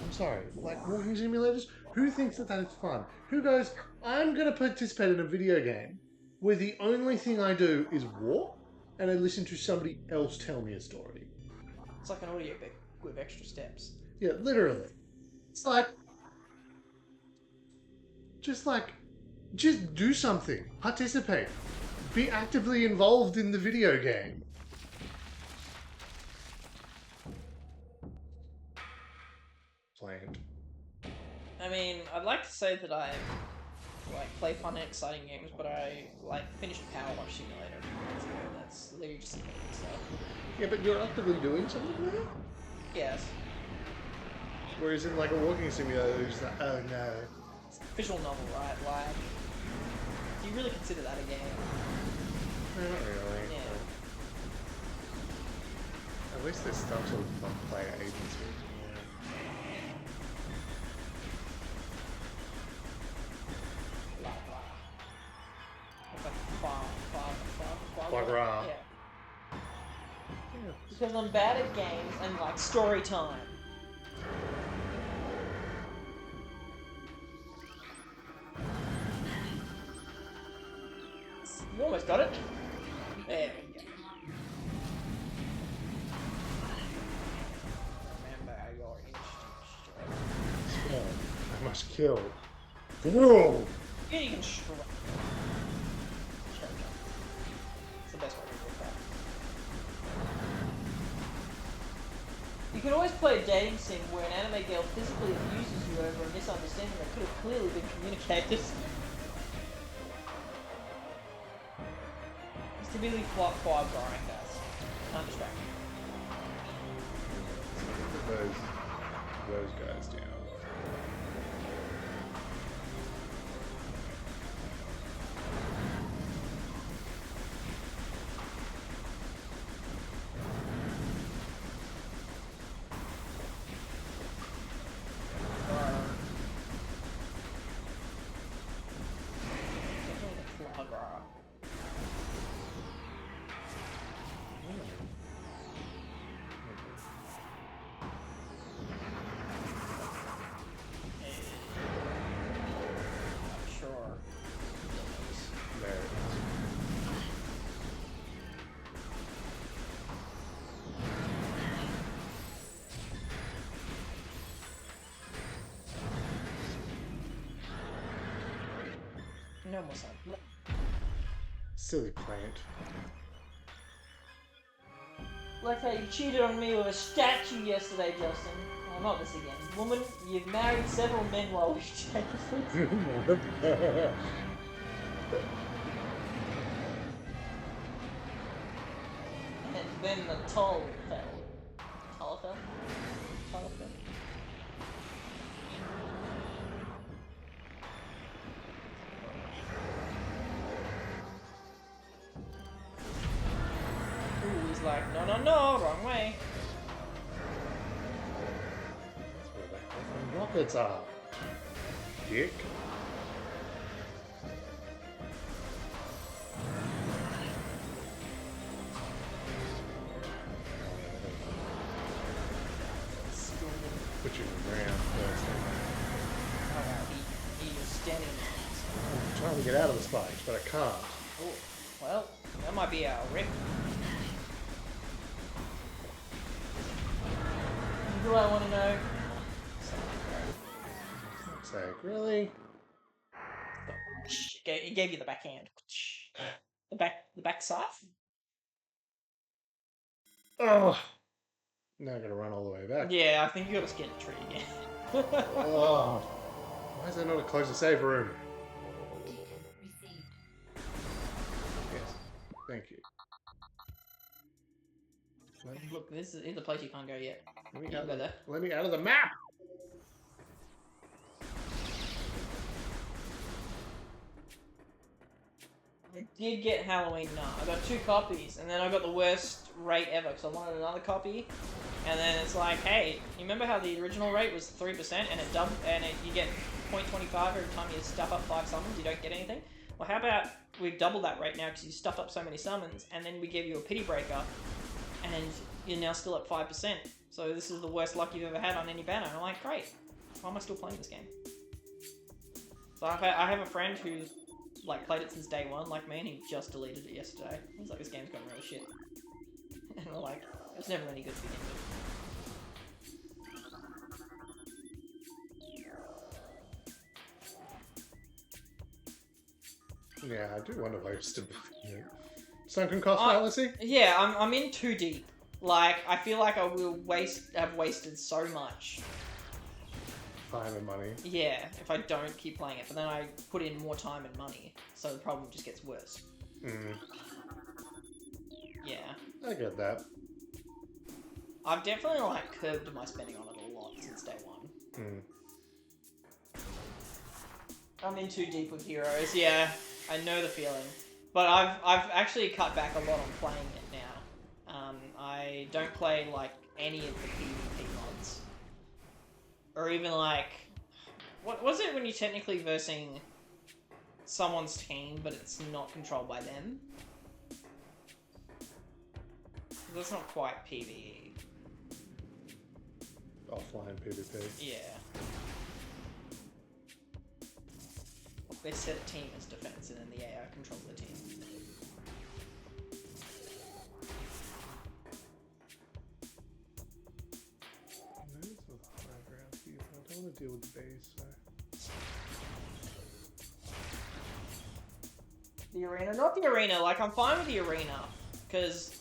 I'm sorry, like walking simulators? Who thinks that is fun? Who goes, I'm gonna participate in a video game where the only thing I do is walk and I listen to somebody else tell me a story? It's like an audiobook with extra steps. Yeah, literally. It's like, just do something. Participate. Be actively involved in the video game. Planned. I mean, I'd like to say that I like play fun and exciting games, but I like finished Power Wash Simulator. So that's literally just simulating stuff. Yeah, but you're actively doing something with it? Yes. Whereas in like a walking simulator, it's like, oh no. It's a visual novel, right? Like, do you really consider that a game? No, not really. Yeah. At least there's some sort of fun player agency. It's like far. Bagra. Yeah. Because I'm bad at games and like story time. You almost got it. There we go. Remember your instinct. Spawn. I must kill. Whoa! Yeah, you can strike. It's the best way to do that. You can always play a dating sim where an anime girl physically abuses you over a misunderstanding that could have clearly been communicated. He's too busy quad growing, guys. Can't distract me. Put those guys down. No more sun. Silly plant. Like how you cheated on me with a statue yesterday, Justin. Oh, not this again. Woman, you've married several men while we take food. And then the toll fell. Toll fell? Toll fell? Ooh, he's like, no, no, no, wrong way. That's where the fucking rockets are. Dick. Put you in the ground first. Oh wow, he was standing. I'm trying to get out of the spikes, but I can't. Oh, well, that might be our rip. Do I want to know? Fuck's sake, really? It gave you the backhand. The back scythe? Oh! Now I gotta run all the way back. Yeah, I think you gotta skin the tree again. Oh! Why is there not a closer save room? Ticket received. Yes. Thank you. Look, this is the place you can't go yet. Let me, You can go there. let me out of the map! I did get Halloween Night. I got 2 copies, and then I got the worst rate ever because I wanted another copy. And then it's like, hey, you remember how the original rate was 3% and you get 0.25 every time you stuff up 5 summons, you don't get anything? Well, how about we double that rate now because you stuffed up so many summons, and then we give you a pity breaker, and you're now still at 5%. So this is the worst luck you've ever had on any banner. And I'm like, great. Why am I still playing this game? So I have a friend who's like played it since day one, like me, and he just deleted it yesterday. He's like, this game's gone real shit. And we're like, it was never any good to begin with. Yeah, I do wonder why you're still playing it. Sunken cost I- fallacy? Yeah, I'm in too deep. Like, I feel like I will have wasted so much. Time and money. Yeah, if I don't keep playing it, but then I put in more time and money, so the problem just gets worse. Yeah. I get that. I've definitely, like, curbed my spending on it a lot since day one. I'm in too deep with heroes, yeah. I know the feeling. But I've actually cut back a lot on playing it now. I don't play, like, any of the PvP mods. Or even, like... What was it when you're technically versing someone's team, but it's not controlled by them? That's not quite PvE. Offline PvP. Yeah. They set a team as defense, and then the AI controls the team. Those are the high ground here. I don't want to deal with the base, so... The arena? Not the arena, like, I'm fine with the arena, because,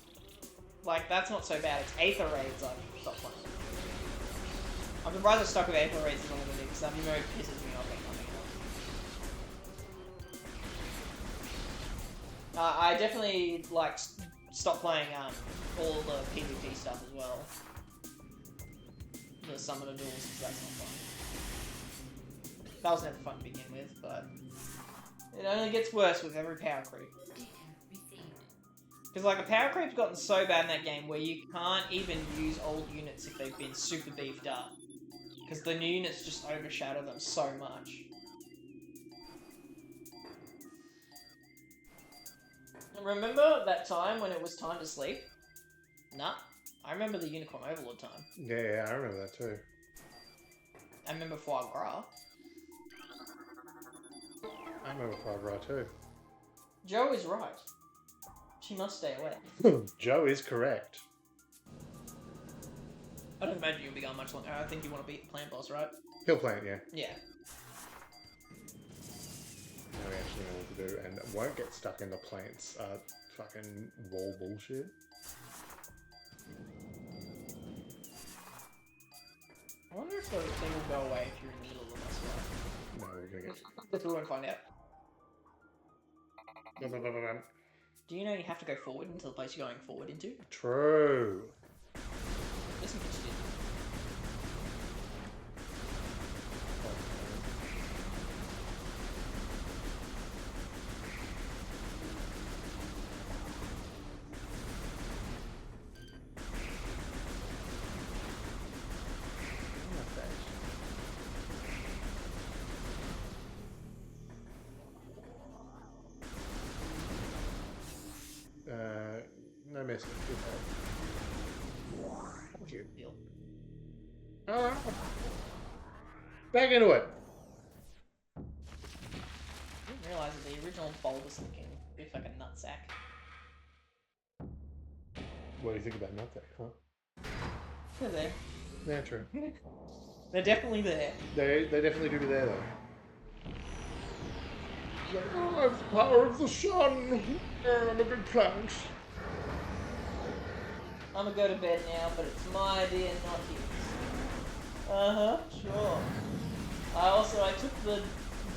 like, that's not so bad. It's Aether Raids I've stopped playing. I've been rather stuck with Aether Raids as long as I do, because that mode pisses me off like nothing else. I definitely like stopped playing all the PvP stuff as well. The summoner duels, because that's not fun. That was never fun to begin with, but it only gets worse with every power creep. Because like a power creep's gotten so bad in that game where you can't even use old units if they've been super beefed up. Because the new units just overshadow them so much. Remember that time when it was time to sleep? Nah. I remember the Unicorn Overlord time. Yeah, I remember that too. I remember Foie Gras. I remember Foie Gras too. Joe is right. She must stay away. Joe is correct. I don't imagine you'll be going much longer. I think you want to beat the plant boss, right? He'll plant, yeah. Yeah. Now we actually know what to do, and won't get stuck in the plants. Fucking wall bullshit. I wonder if the thing will go away if you're in the middle of the boss fight. No, we're gonna get. Guess we won't find out. Do you know you have to go forward into the place you're going forward into? True. Listen, bitch, dude. No message. Thank you. Deal. Back into it. I didn't realise that the original bulbous looking is like a nutsack. What do you think about Nutsack, huh? They're there. Yeah, true. They're definitely there. They definitely do be there though. He's like, oh, I have the power of the sun. I'm a big plant. I'm gonna go to bed now, but it's my idea, not his. Uh-huh, sure. I took the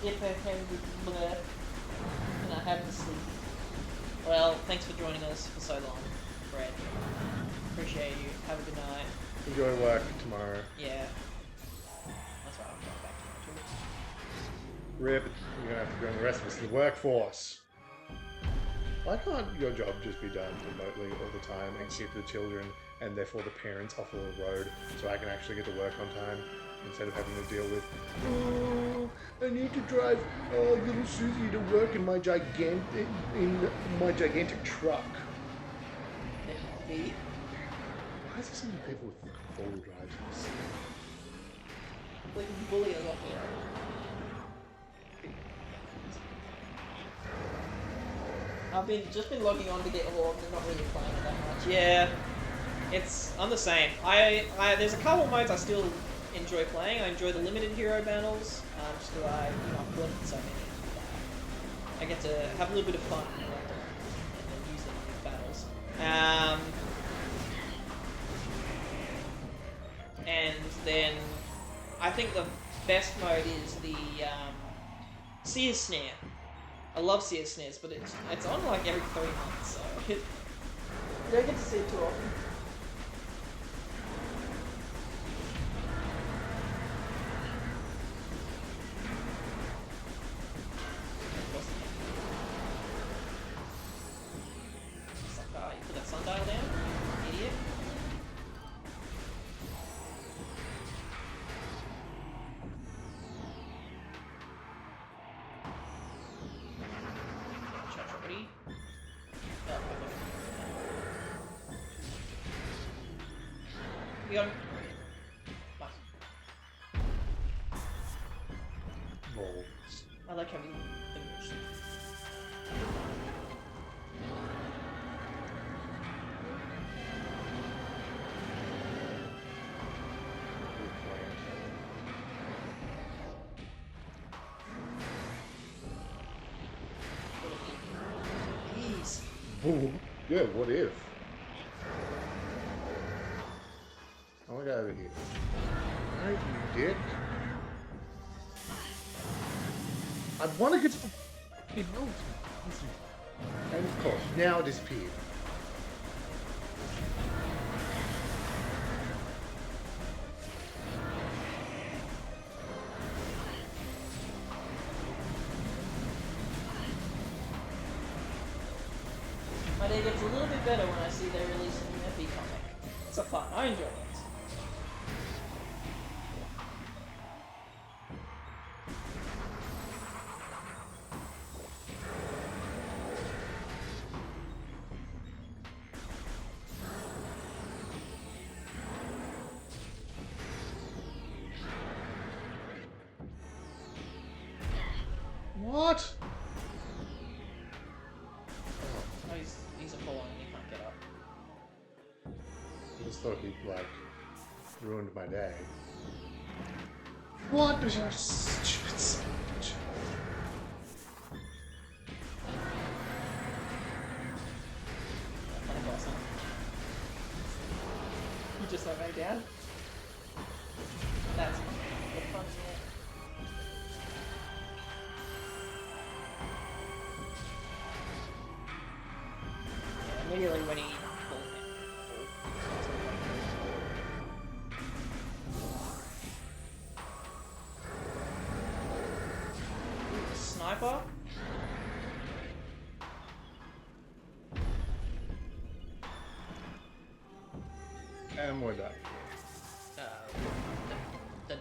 dipper-handed blur, and I had to sleep. Well, thanks for joining us for so long, Fred. Appreciate you. Have a good night. Enjoy work tomorrow. Yeah. That's right, I'm going back tomorrow too. Rip, you're gonna have to join the rest of us in the workforce. Why can't your job just be done remotely all the time and keep the children and therefore the parents off of the road so I can actually get to work on time instead of having to deal with, Oh, I need to drive little Susie to work in my gigantic truck. Be. why is there so many people with four-wheel drives? We can bully us off here. I've just been logging on to get Hawk and not really playing it that much. Yeah, I'm the same. There's a couple modes I still enjoy playing. I enjoy the limited hero battles, just because I've collected so many. I get to have a little bit of fun and then use them in battles. And then I think the best mode is the Seer Snare. I love Seer Snares, but it's on like every 3 months, so you don't get to see it too often. You put that sundial down, idiot. We got him. Nice. Balls. I like having fingers. Jeez. Ooh, yeah, what if? I want to go over here. Alright, you dick. I want to get to the fucking notes. And of course, now disappeared. My day gets a little bit better when I see they're releasing an FE comic. It's a fun. I enjoy it. What? Oh, he's a fallen and he can't get up. I just thought he like ruined my day. What was your stupid sandwich? Funny boss, huh? You just like right down? That's the fun of it. Yeah, immediately when he pulls it. Sniper? And we're done. Uh, the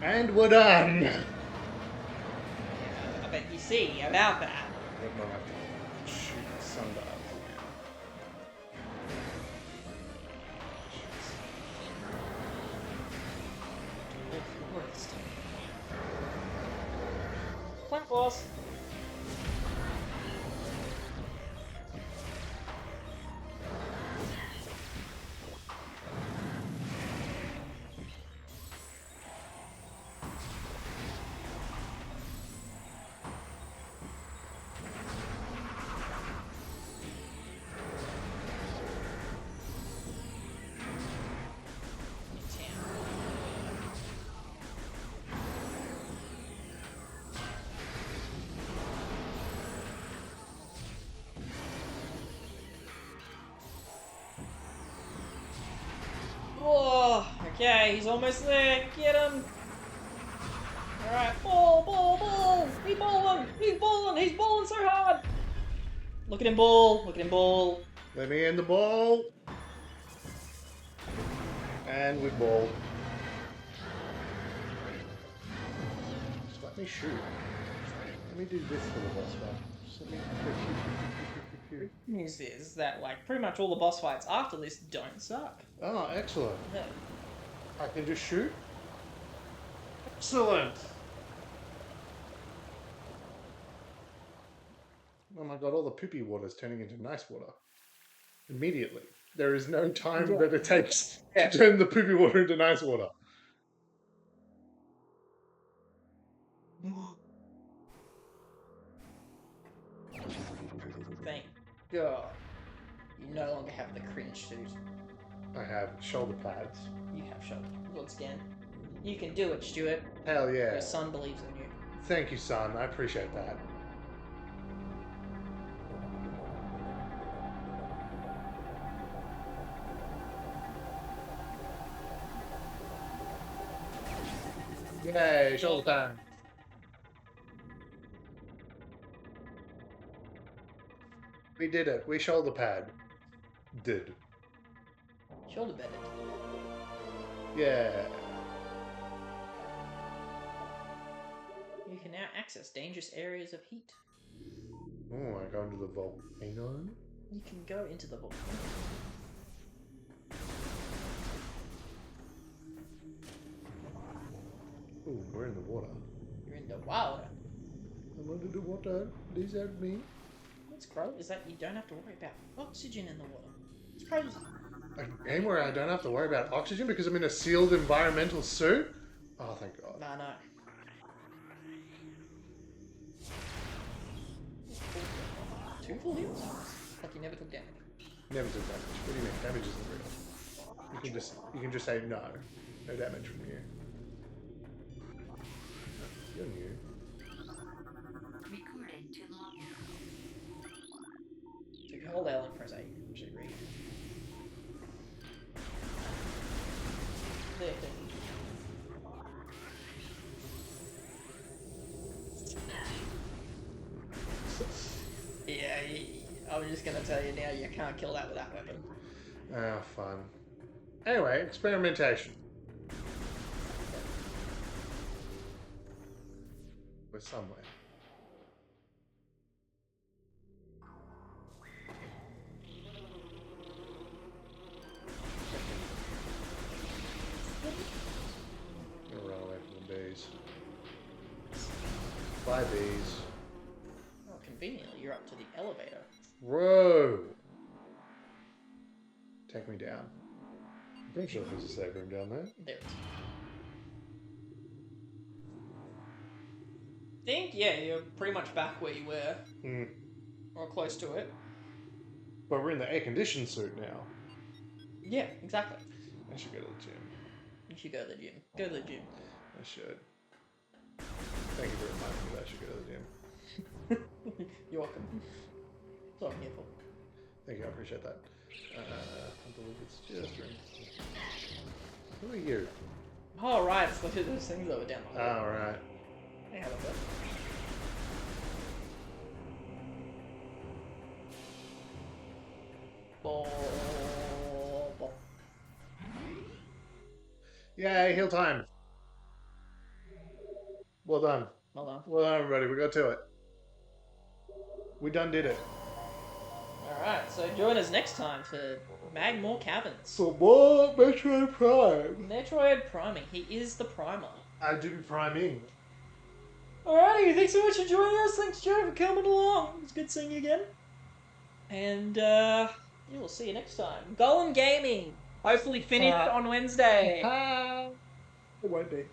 And we're done! yeah, I bet you see about that. We're gonna have to shoot sundials Plant boss. Oh, okay, he's almost there. Get him. Alright, ball. He's balling. He's balling so hard. Look at him ball. Let me in the ball! And we ball. Just let me shoot. Let me do this for the boss fight. Just let me Good news is that, like, pretty much all the boss fights after this don't suck. Oh, excellent. Yeah. I can just shoot? Excellent! Oh my god, all the poopy water's turning into nice water. Immediately. There is no time that it takes Yeah. to turn the poopy water into nice water. Thank God. You no longer have the cringe suit. I have shoulder pads. You have shown. Once again. You can do it, Stuart. Hell yeah. Your son believes in you. Thank you, son. I appreciate that. Yay, shoulder pad. We did it. We shoulder pad. Did. Shoulder bedded. Yeah. You can now access dangerous areas of heat. Oh, I go into the volcano. You can go into the volcano. Ooh, we're in the water. You're in the water. I'm under the water. Please help me. What's gross is that you don't have to worry about oxygen in the water. It's crazy. A game where I don't have to worry about oxygen because I'm in a sealed environmental suit? Oh, thank God. Nah, no. Two full heals? Like you never took damage. Never took damage. What do you mean? Damage isn't real. You can just say no. No damage from you. You're new. Recorded to login. I'm just gonna tell you now, you can't kill that with that weapon. Ah, fun. Anyway, experimentation. We're somewhere. Gonna run away from the bees. Bye, bees. Oh, conveniently, you're up to the elevator. Whoa! Take me down. I'm pretty sure there's a save room down there. There it is. Think, yeah, you're pretty much back where you were, Hmm. or close to it. But we're in the air-conditioned suit now. Yeah, exactly. I should go to the gym. You should go to the gym. Go to the gym. I should. Thank you for reminding me that I should go to the gym. You're welcome. That's what I'm here for. Thank you, I appreciate that. I believe it's just room. Who are you? Oh, right, it's those things that were down the hall. Oh, right. Hey, how about that? Ball. Yay, heal time. Well done. Well done. Well done, everybody. We got to it. We done did it. Alright, so join us next time for Magmore Caverns. For more Metroid Prime. Metroid priming. He is the primer. I do be priming. Alrighty, thanks so much for joining us. Thanks, Joe, for coming along. It's good seeing you again. And, yeah, we'll see you next time. Golem Gaming. Hopefully finished on Wednesday. It won't be.